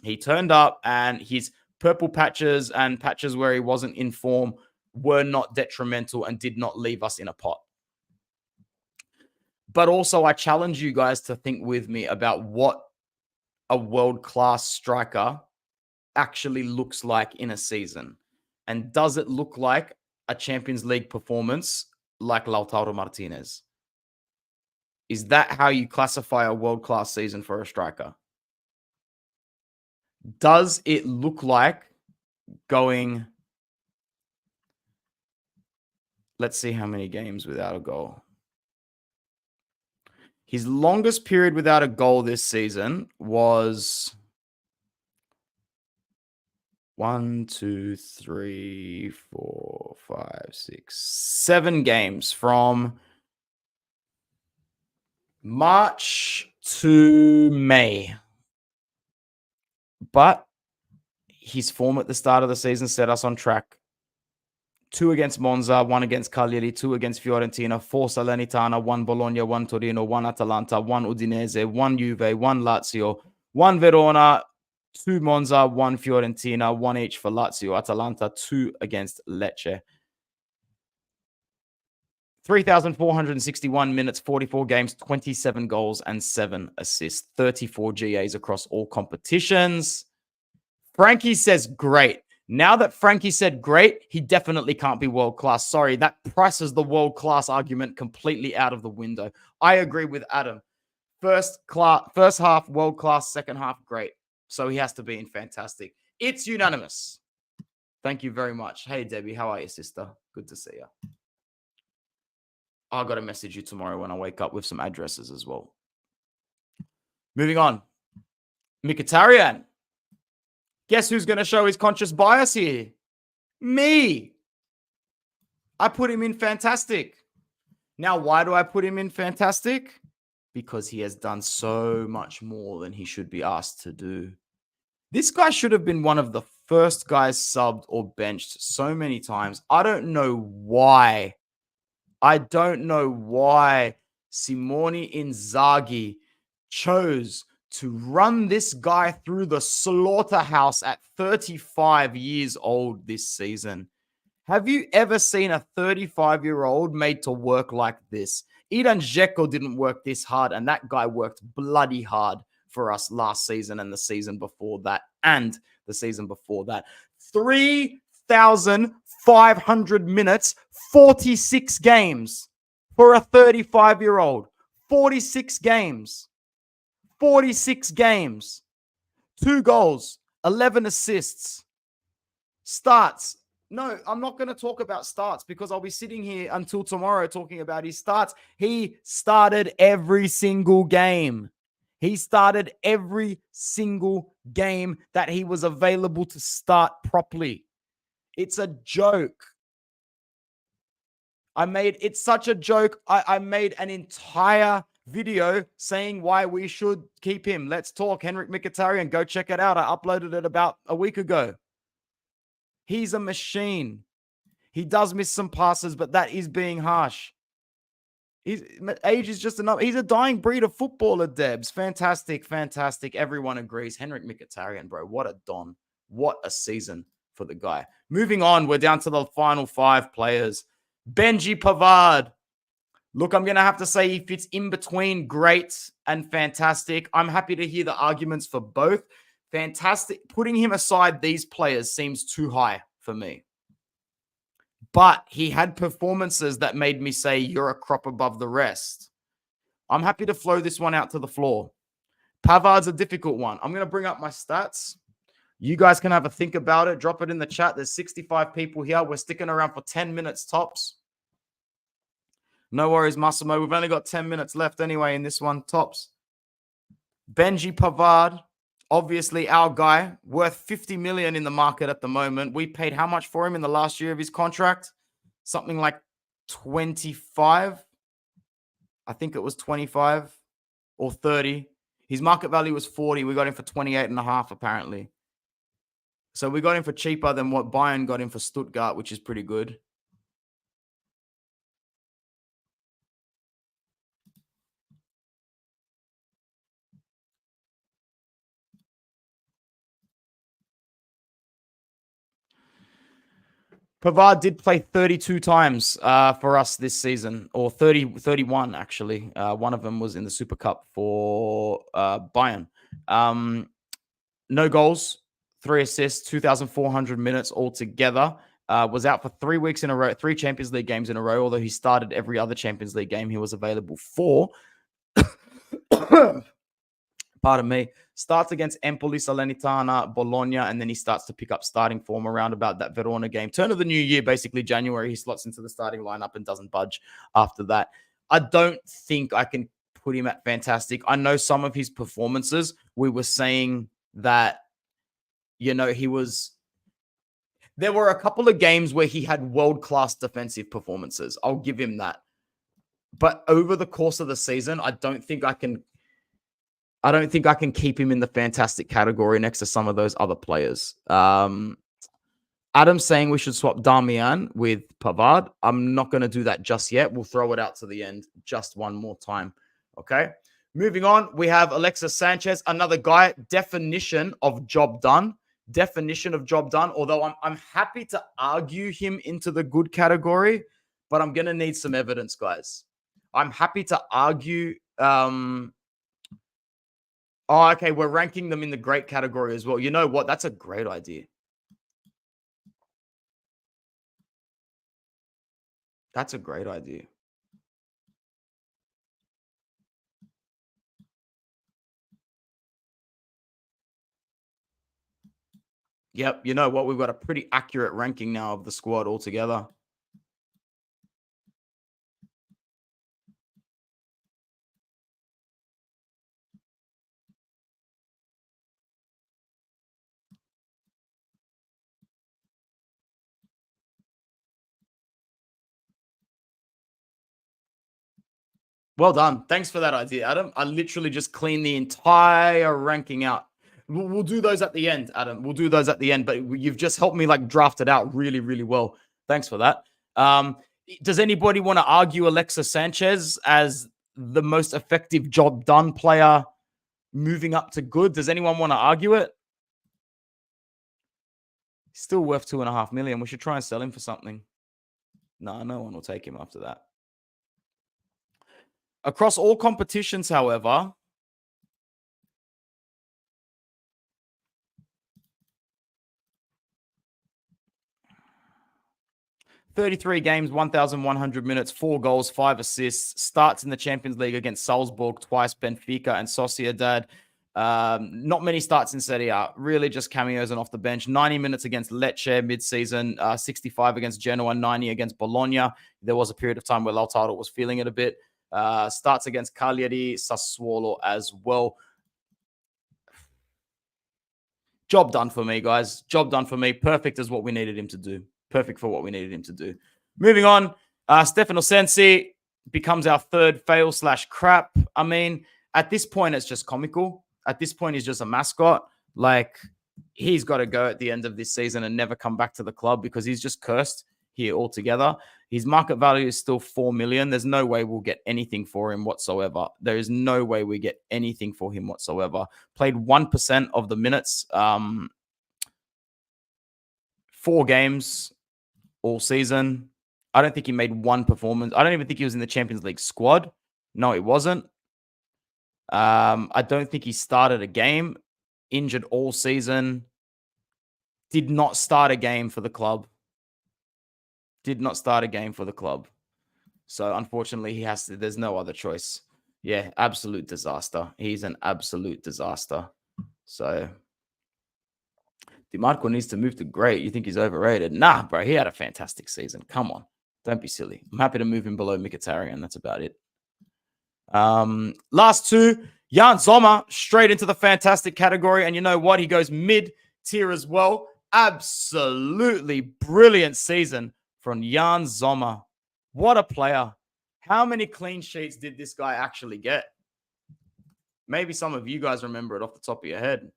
He turned up and his purple patches and patches where he wasn't in form were not detrimental and did not leave us in a pot. But also, I challenge you guys to think with me about what a world-class striker actually looks like in a season. And does it look like a Champions League performance like Lautaro Martinez? Is that how you classify a world-class season for a striker? Does it look like going... Let's see how many games without a goal. His longest period without a goal this season was 7 games from March to May. But his form at the start of the season set us on track. 2 against Monza, 1 against Cagliari, 2 against Fiorentina, 4 Salernitana, 1 Bologna, 1 Torino, 1 Atalanta, 1 Udinese, 1 Juve, 1 Lazio, 1 Verona, 2 Monza, 1 Fiorentina, 1 each for Lazio, Atalanta, 2 against Lecce. 3,461 minutes, 44 games, 27 goals and 7 assists, 34 GAs across all competitions. Frankie says great. Now that Frankie said great, he definitely can't be world-class. Sorry, that prices the world-class argument completely out of the window. I agree with Adam. First half, world-class. Second half, great. So he has to be in fantastic. It's unanimous. Thank you very much. Hey, Debbie, how are you, sister? Good to see you. I've got to message you tomorrow when I wake up with some addresses as well. Moving on. Mkhitaryan. Guess who's going to show his conscious bias here? Me. I put him in fantastic. Now, why do I put him in fantastic? Because he has done so much more than he should be asked to do. This guy should have been one of the first guys subbed or benched so many times. I don't know why. Simone Inzaghi chose to run this guy through the slaughterhouse at 35 years old this season. Have you ever seen a 35-year-old made to work like this? Idan Dzeko didn't work this hard, and that guy worked bloody hard for us last season and the season before that and the season before that. 3,500 minutes, 46 games for a 35-year-old. 46 games. 46 games. 2 goals, 11 assists. Starts. No, I'm not going to talk about starts because I'll be sitting here until tomorrow talking about his starts. He started every single game. He started every single game that he was available to start properly. It's a joke. It's such a joke. I made an entire video saying why we should keep him. Let's talk. Henrik Mkhitaryan. Go check it out. I uploaded it about a week ago. He's a machine. He does miss some passes, but that is being harsh. Age is just enough. He's a dying breed of footballer, Debs. Fantastic, fantastic. Everyone agrees. Henrik Mkhitaryan, bro. What a don. What a season for the guy. Moving on, we're down to the final 5 players. Benji Pavard. Look, I'm going to have to say he fits in between great and fantastic. I'm happy to hear the arguments for both. Fantastic. Putting him aside, these players seems too high for me. But he had performances that made me say you're a crop above the rest. I'm happy to flow this one out to the floor. Pavard's a difficult one. I'm going to bring up my stats. You guys can have a think about it. Drop it in the chat. There's 65 people here. We're sticking around for 10 minutes tops. No worries, Massimo. We've only got 10 minutes left anyway in this one, tops. Benji Pavard, obviously our guy, worth 50 million in the market at the moment. We paid how much for him in the last year of his contract? Something like 25. I think it was 25 or 30. His market value was 40. We got him for 28 and a half, apparently. So we got him for cheaper than what Bayern got him for Stuttgart, which is pretty good. Pavard did play 32 times for us this season, or 31 actually. One of them was in the Super Cup for Bayern. No goals, 3 assists, 2,400 minutes altogether. Was out for 3 weeks in a row, 3 Champions League games in a row, although he started every other Champions League game he was available for. Pardon me. Starts against Empoli, Salernitana, Bologna, and then he starts to pick up starting form around about that Verona game. Turn of the new year, basically January, he slots into the starting lineup and doesn't budge after that. I don't think I can put him at fantastic. I know some of his performances, we were saying that, you know, there were a couple of games where he had world-class defensive performances. I'll give him that. But over the course of the season, I don't think I can keep him in the fantastic category next to some of those other players. Adam's saying we should swap Darmian with Pavard. I'm not going to do that just yet. We'll throw it out to the end just one more time. Okay. Moving on, we have Alexis Sanchez, another guy, definition of job done. Definition of job done. Although I'm happy to argue him into the good category, but I'm going to need some evidence, guys. I'm happy to argue... Oh, okay. We're ranking them in the great category as well. You know what? That's a great idea. That's a great idea. Yep. You know what? We've got a pretty accurate ranking now of the squad altogether. Well done. Thanks for that idea, Adam. I literally just cleaned the entire ranking out. We'll do those at the end, Adam. We'll do those at the end, but you've just helped me like draft it out really, really well. Thanks for that. Does anybody want to argue Alexis Sanchez as the most effective job done player moving up to good. Does anyone want to argue it? Still worth 2.5 million. We should try and sell him for something. No, no one will take him after that. Across all competitions, however, 33 games, 1,100 minutes, 4 goals, 5 assists. Starts in the Champions League against Salzburg twice, Benfica and Sociedad. Not many starts in Serie A. Really just cameos and off the bench. 90 minutes against Lecce mid-season. 65 against Genoa, 90 against Bologna. There was a period of time where Lautaro was feeling it a bit. Starts against Cagliari, Sassuolo as well. Job done for me, guys. Job done for me. Perfect as what we needed him to do. Perfect for what we needed him to do. Moving on, Stefano Sensi becomes our third fail/crap. I mean, at this point, it's just comical. At this point, he's just a mascot. Like, he's got to go at the end of this season and never come back to the club because he's just cursed here altogether. His market value is still 4 million. There's no way we'll get anything for him whatsoever. There is no way we get anything for him whatsoever. Played 1% of the minutes, 4 games all season. I don't think he made one performance. I don't even think he was in the Champions League squad. No, he wasn't. I don't think he started a game. Injured all season. Did not start a game for the club. Did not start a game for the club. So unfortunately, he has to. There's no other choice. Yeah, absolute disaster. He's an absolute disaster. So DiMarco needs to move to great. You think he's overrated? Nah, bro. He had a fantastic season. Come on. Don't be silly. I'm happy to move him below Mkhitaryan. That's about it. Last two. Jan Sommer straight into the fantastic category. And you know what? He goes mid-tier as well. Absolutely brilliant season from Jan Sommer. What a player. How many clean sheets did this guy actually get? Maybe some of you guys remember it off the top of your head.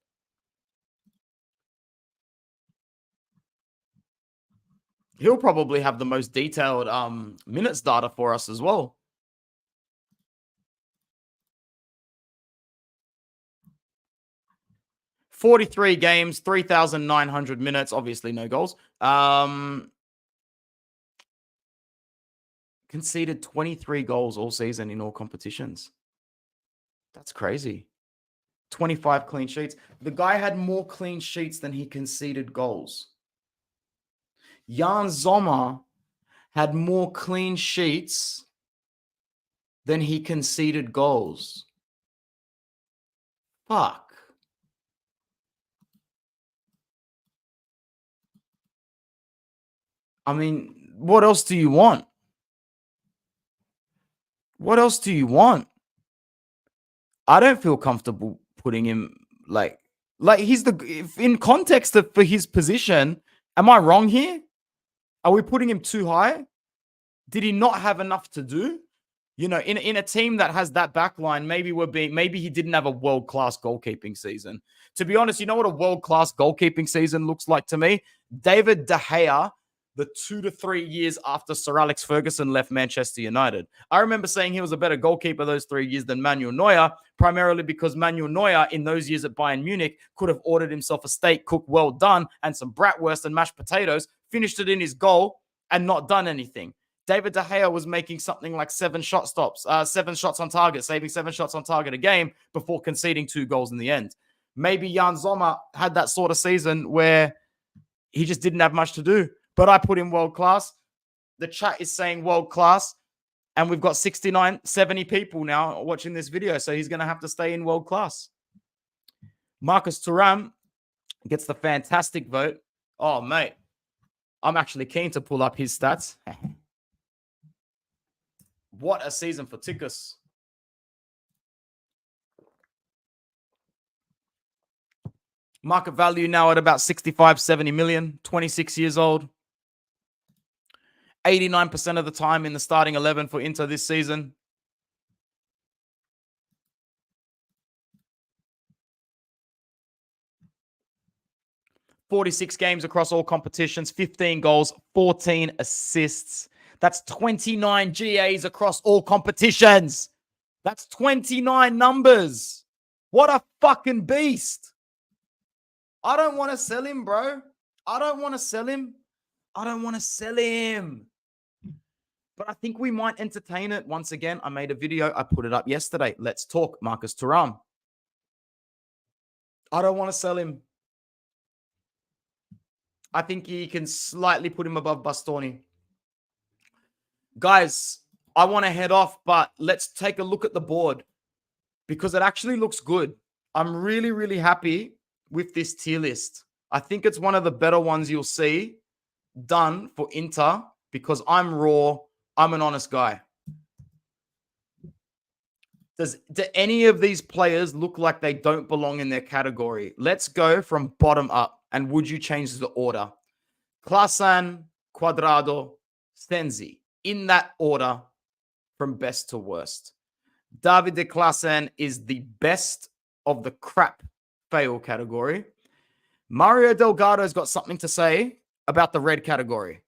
He'll probably have the most detailed minutes data for us as well. $43 games, 3,900 minutes. Obviously, no goals. Conceded 23 goals all season in all competitions. That's crazy. 25 clean sheets. The guy had more clean sheets than he conceded goals. Jan Sommer had more clean sheets than he conceded goals. Fuck. I mean, what else do you want? What else do you want? I don't feel comfortable putting him like he's in context for his position. Am I wrong here? Are we putting him too high? Did he not have enough to do? You know, in a team that has that back line, maybe he didn't have a world-class goalkeeping season. To be honest, you know what a world-class goalkeeping season looks like to me? David De Gea, the 2 to 3 years after Sir Alex Ferguson left Manchester United. I remember saying he was a better goalkeeper those 3 years than Manuel Neuer, primarily because Manuel Neuer in those years at Bayern Munich could have ordered himself a steak cooked well done and some bratwurst and mashed potatoes, finished it in his goal and not done anything. David De Gea was making something like 7 shots on target, saving 7 shots on target a game before conceding 2 goals in the end. Maybe Jan Sommer had that sort of season where he just didn't have much to do. But I put him world class. The chat is saying world class. And we've got 69, 70 people now watching this video. So he's going to have to stay in world class. Marcus Thuram gets the fantastic vote. Oh, mate. I'm actually keen to pull up his stats. What a season for Tickus. Market value now at about 65, 70 million. 26 years old. 89% of the time in the starting 11 for Inter this season. "46 games across all competitions, 15 goals, 14 assists. That's 29 GAs across all competitions. That's 29 numbers. What a fucking beast. I don't want to sell him, bro. I don't want to sell him. I don't want to sell him. But I think we might entertain it. Once again, I made a video. I put it up yesterday. Let's talk Marcus Thuram. I don't want to sell him. I think he can slightly put him above Bastoni. Guys, I want to head off, but let's take a look at the board because it actually looks good. I'm really, really happy with this tier list. I think it's one of the better ones you'll see done for Inter because I'm raw. I'm an honest guy. Do any of these players look like they don't belong in their category? Let's go from bottom up. And would you change the order? Klasan, Cuadrado, Senzi. In that order from best to worst. Davide Klasan is the best of the crap fail category. Mario Delgado's got something to say about the red category.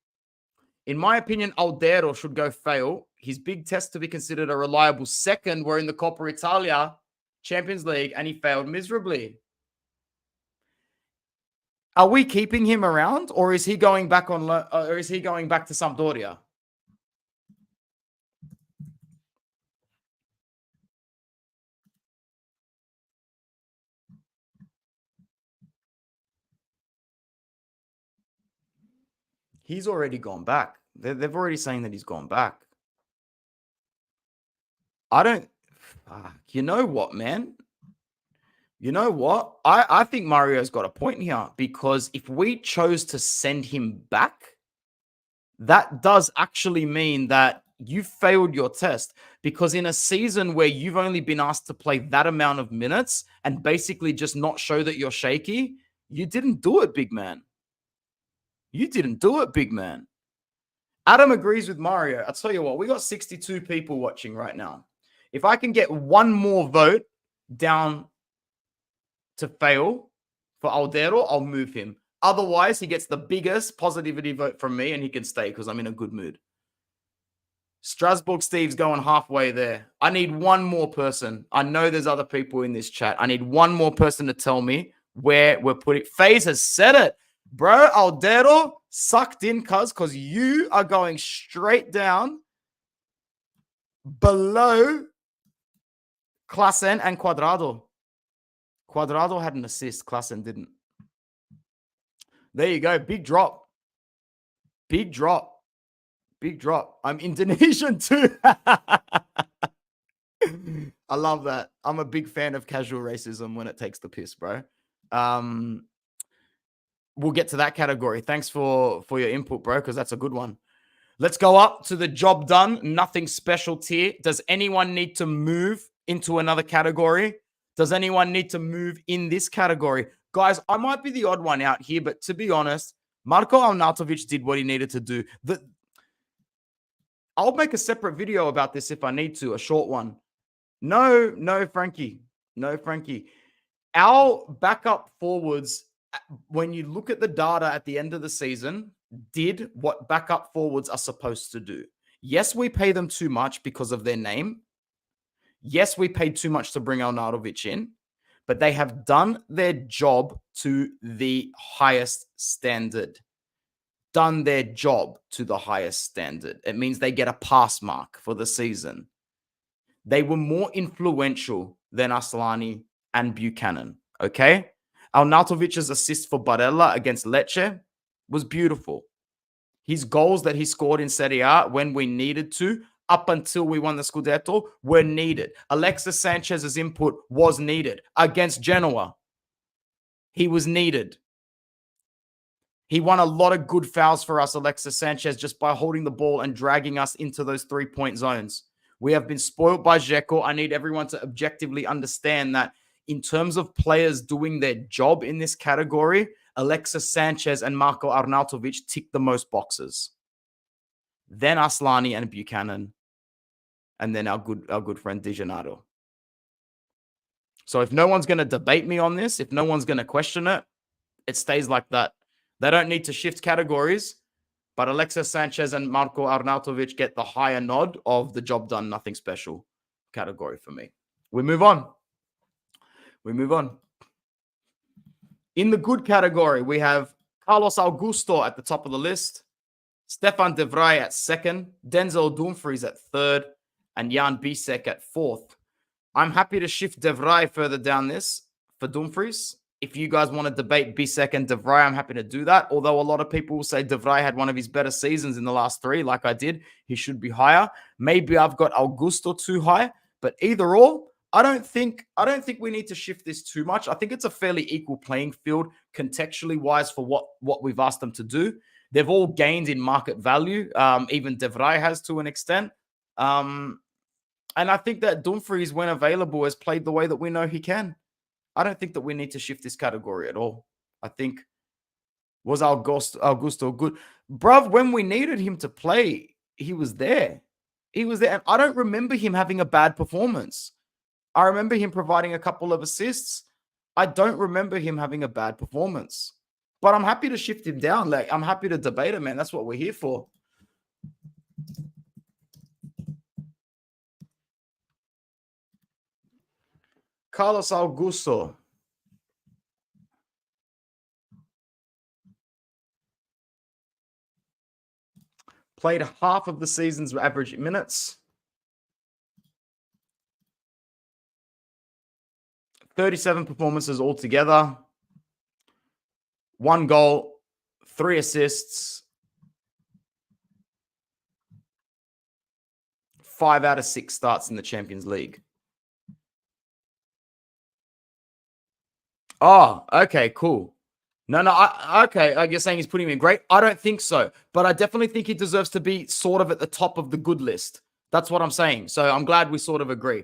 In my opinion, Aldero should go fail. His big test to be considered a reliable second were in the Coppa Italia Champions League, and he failed miserably. Are we keeping him around, or is he going back on? Or is he going back to Sampdoria? He's already gone back. They've already saying that he's gone back. I don't. You know what, man? You know what? I think Mario's got a point here because if we chose to send him back, that does actually mean that you failed your test because in a season where you've only been asked to play that amount of minutes and basically just not show that you're shaky, you didn't do it, big man. You didn't do it, big man. Adam agrees with Mario. I'll tell you what, we got 62 people watching right now. If I can get one more vote down to fail for Aldero, I'll move him. Otherwise, he gets the biggest positivity vote from me and he can stay because I'm in a good mood. Strasbourg Steve's going halfway there. I need one more person. I know there's other people in this chat. I need one more person to tell me where we're putting. FaZe has said it. Bro, Aldero sucked in, because you are going straight down below Klassen and Cuadrado. Cuadrado had an assist. Klassen didn't. There you go. Big drop. Big drop. Big drop. I'm Indonesian too. I love that. I'm a big fan of casual racism when it takes the piss, bro. We'll get to that category. Thanks for your input, bro, because that's a good one. Let's go up to the job done. Nothing special tier. Does anyone need to move into another category? Does anyone need to move in this category? Guys, I might be the odd one out here, but to be honest, Marko Arnautovic did what he needed to do. I'll make a separate video about this if I need to, a short one. No, Frankie. No, Frankie. Our backup forwards, when you look at the data at the end of the season, did what backup forwards are supposed to do. Yes, we pay them too much because of their name. Yes, we paid too much to bring Arnautovic in, but they have done their job to the highest standard. Done their job to the highest standard. It means they get a pass mark for the season. They were more influential than Aslani and Buchanan, okay? Arnautovic's assist for Barella against Lecce was beautiful. His goals that he scored in Serie A when we needed to, up until we won the Scudetto, were needed. Alexis Sanchez's input was needed. Against Genoa, he was needed. He won a lot of good fouls for us, Alexis Sanchez, just by holding the ball and dragging us into those three-point zones. We have been spoiled by Dzeko. I need everyone to objectively understand that in terms of players doing their job in this category, Alexis Sanchez and Marko Arnautovic tick the most boxes. Then Aslani and Buchanan, and then our good friend Di Gennaro. So if no one's going to debate me on this, if no one's going to question it, it stays like that. They don't need to shift categories, but Alexis Sanchez and Marko Arnautovic get the higher nod of the job done, nothing special category for me. We move on. We move on. In the good category, we have Carlos Augusto at the top of the list, Stefan de Vrij at second, Denzel Dumfries at third, and Jan Bisek at fourth. I'm happy to shift de Vrij further down this for Dumfries. If you guys want to debate Bisek and de Vrij, I'm happy to do that. Although a lot of people will say de Vrij had one of his better seasons in the last three, like I did. He should be higher. Maybe I've got Augusto too high, but either or, I don't think we need to shift this too much. I think it's a fairly equal playing field contextually wise for what we've asked them to do. They've all gained in market value. Even de Vrij has to an extent. And I think that Dumfries, when available, has played the way that we know he can. I don't think that we need to shift this category at all. I think, was Augusto good? Bruv, when we needed him to play, he was there. He was there. And I don't remember him having a bad performance. I remember him providing a couple of assists. I don't remember him having a bad performance. But I'm happy to shift him down. Like, I'm happy to debate him, man. That's what we're here for. Carlos Augusto. Played half of the season's average minutes. 37 performances altogether. 1 goal, 3 assists, 5 out of 6 starts in the Champions League. Oh, okay, cool. No, okay. You're saying he's putting him in great. I don't think so, but I definitely think he deserves to be sort of at the top of the good list. That's what I'm saying. So I'm glad we sort of agree.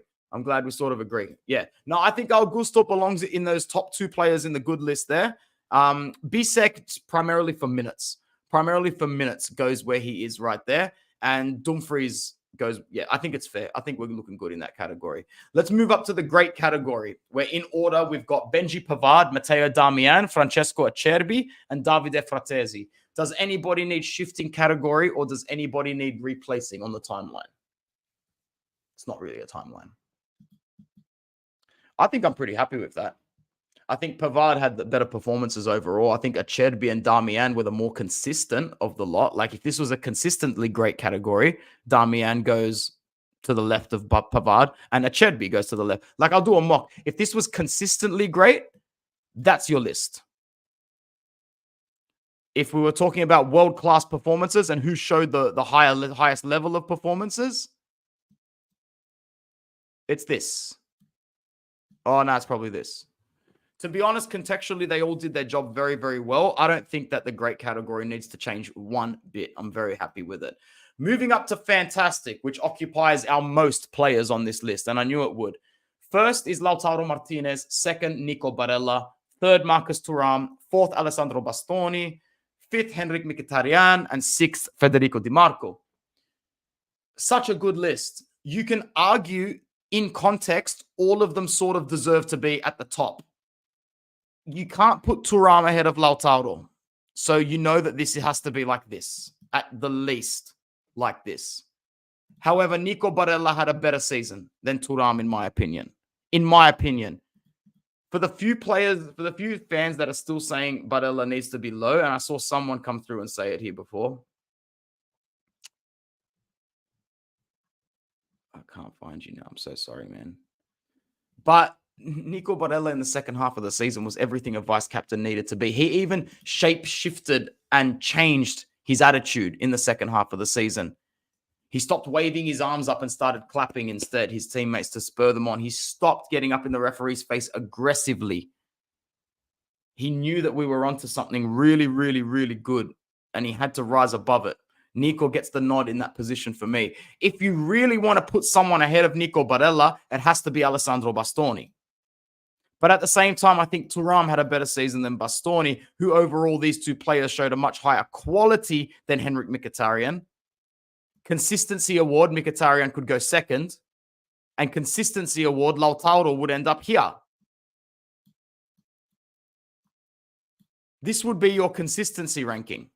Yeah. No, I think Augusto belongs in those top 2 players in the good list there. Bisek primarily for minutes. Goes where he is right there. And Dumfries goes, yeah, I think it's fair. I think we're looking good in that category. Let's move up to the great category, where in order we've got Benji Pavard, Matteo Darmian, Francesco Acerbi, and Davide Fratesi. Does anybody need shifting category, or does anybody need replacing on the timeline? It's not really a timeline. I think I'm pretty happy with that. I think Pavard had the better performances overall. I think Acerbi and Darmian were the more consistent of the lot. Like, if this was a consistently great category, Darmian goes to the left of Pavard and Acerbi goes to the left. Like, I'll do a mock. If this was consistently great, that's your list. If we were talking about world-class performances and who showed the highest level of performances, it's this. Oh, no, it's probably this. To be honest, contextually, they all did their job very, very well. I don't think that the great category needs to change one bit. I'm very happy with it. Moving up to fantastic, which occupies our most players on this list, and I knew it would. First is Lautaro Martinez. Second, Nico Barella. Third, Marcus Thuram. Fourth, Alessandro Bastoni. Fifth, Henrik Mkhitaryan. And sixth, Federico Di Marco. Such a good list. You can argue, in context, all of them sort of deserve to be at the top. You can't put Thuram ahead of Lautaro. So you know that this has to be like this, at the least like this. However, Nico Barella had a better season than Thuram, in my opinion. For the few fans that are still saying Barella needs to be low, and I saw someone come through and say it here before. I can't find you now. I'm so sorry, man. But Nico Barella in the second half of the season was everything a vice captain needed to be. He even shape-shifted and changed his attitude in the second half of the season. He stopped waving his arms up and started clapping instead, his teammates, to spur them on. He stopped getting up in the referee's face aggressively. He knew that we were onto something really, really, really good, and he had to rise above it. Nico gets the nod in that position for me. If you really want to put someone ahead of Nico Barella, it has to be Alessandro Bastoni. But at the same time, I think Thuram had a better season than Bastoni, who overall these two players showed a much higher quality than Henrik Mkhitaryan. Consistency award, Mkhitaryan could go second. And consistency award, Lautaro would end up here. This would be your consistency ranking.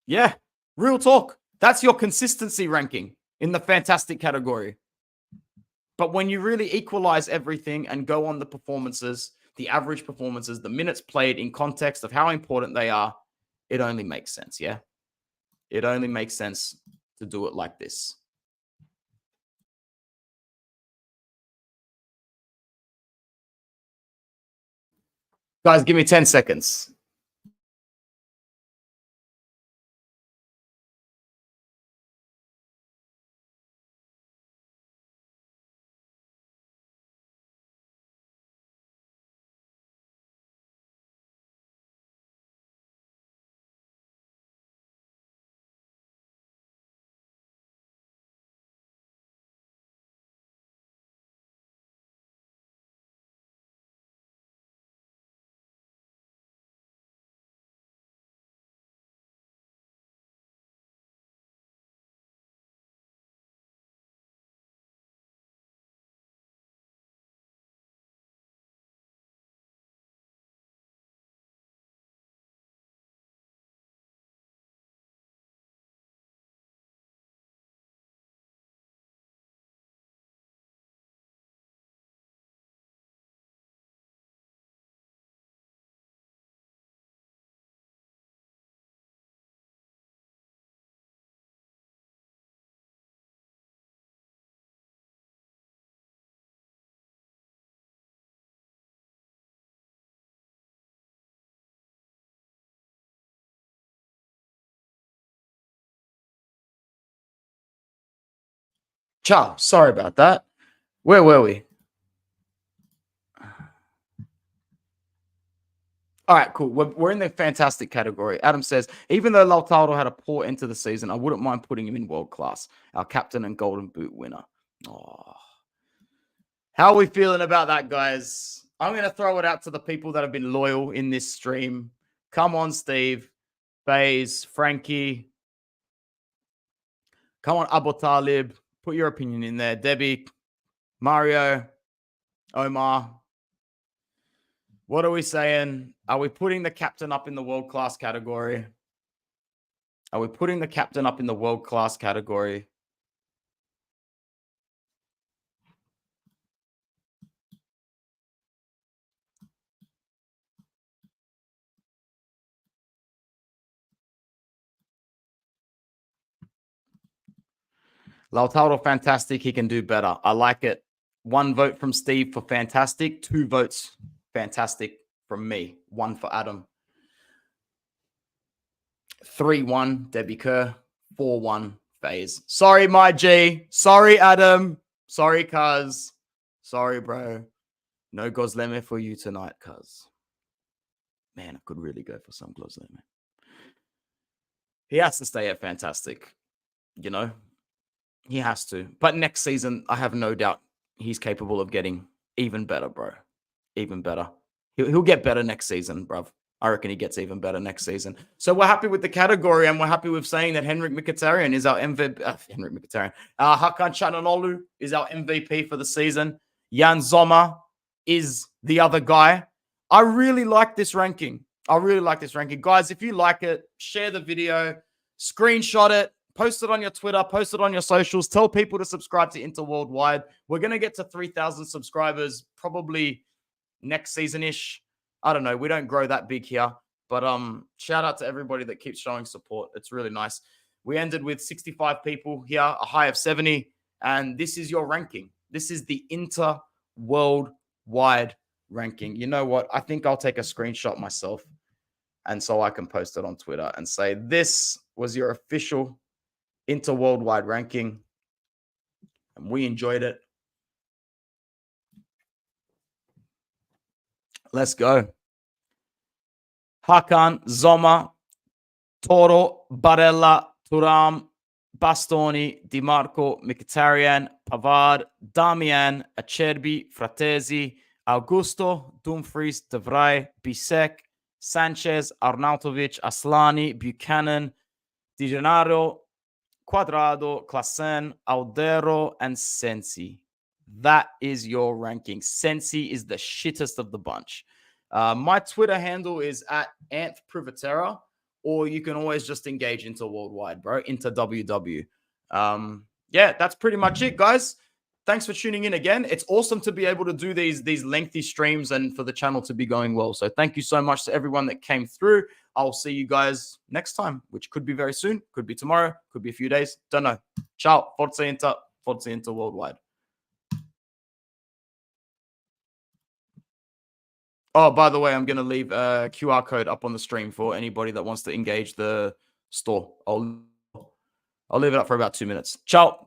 Yeah, real talk. That's your consistency ranking. in the fantastic category. But when you really equalize everything and go on the performances, the average performances, the minutes played in context of how important they are, it only makes sense. Yeah. It only makes sense to do it like this. Guys, give me 10 seconds. Ciao. Sorry about that. Where were we? All right, cool. We're in the fantastic category. Adam says, even though Lautaro had a poor end to the season, I wouldn't mind putting him in world class. Our captain and golden boot winner. Oh. How are we feeling about that, guys? I'm going to throw it out to the people that have been loyal in this stream. Come on, Steve, FaZe, Frankie. Come on, Abu Talib. Put your opinion in there. Debbie, Mario, Omar. What are we saying? Are we putting the captain up in the world-class category? Are we putting the captain up in the world-class category? Lautaro, fantastic. He can do better. I like it. 1 vote from Steve for fantastic. 2 votes, fantastic from me. 1 for Adam. 3-1, Debbie Kerr. 4-1, FaZe. Sorry, my G. Sorry, Adam. Sorry, cuz. Sorry, bro. No Gozleme for you tonight, cuz. Man, I could really go for some Gozleme. He has to stay at fantastic. You know? He has to. But next season, I have no doubt he's capable of getting even better, bro. Even better. He'll get better next season, bruv. I reckon he gets even better next season. So we're happy with the category, and we're happy with saying that Henrik Mkhitaryan is our MVP. Henrik Mkhitaryan. Hakan Çalhanoğlu is our MVP for the season. Jan Sommer is the other guy. I really like this ranking. Guys, if you like it, share the video, screenshot it, post it on your Twitter, post it on your socials. Tell people to subscribe to Inter Worldwide. We're going to get to 3,000 subscribers probably next season-ish. I don't know. We don't grow that big here. But shout out to everybody that keeps showing support. It's really nice. We ended with 65 people here, a high of 70. And this is your ranking. This is the Inter Worldwide ranking. You know what? I think I'll take a screenshot myself. And so I can post it on Twitter and say, this was your official Inter Worldwide ranking. And we enjoyed it. Let's go. Hakan, Sommer, Toro, Barella, Thuram, Bastoni, Di Marco, Mkhitaryan, Pavard, Damian, Acerbi, Fratesi, Augusto, Dumfries, De Vrij, Bisek, Sanchez, Arnautovic, Aslani, Buchanan, Di Gennaro, Quadrado, Klassen, Aldero, and Sensi. That is your ranking. Sensi is the shittest of the bunch. My Twitter handle is at @AnthPrivatera, or you can always just engage Inter Worldwide, bro. Inter WW. yeah, that's pretty much it, guys. Thanks for tuning in again. It's awesome to be able to do these lengthy streams and for the channel to be going well. So thank you so much to everyone that came through. I'll see you guys next time, which could be very soon, could be tomorrow, could be a few days. Don't know. Ciao. Forza Inter worldwide. Oh, by the way, I'm going to leave a QR code up on the stream for anybody that wants to engage the store. I'll leave it up for about 2 minutes. Ciao.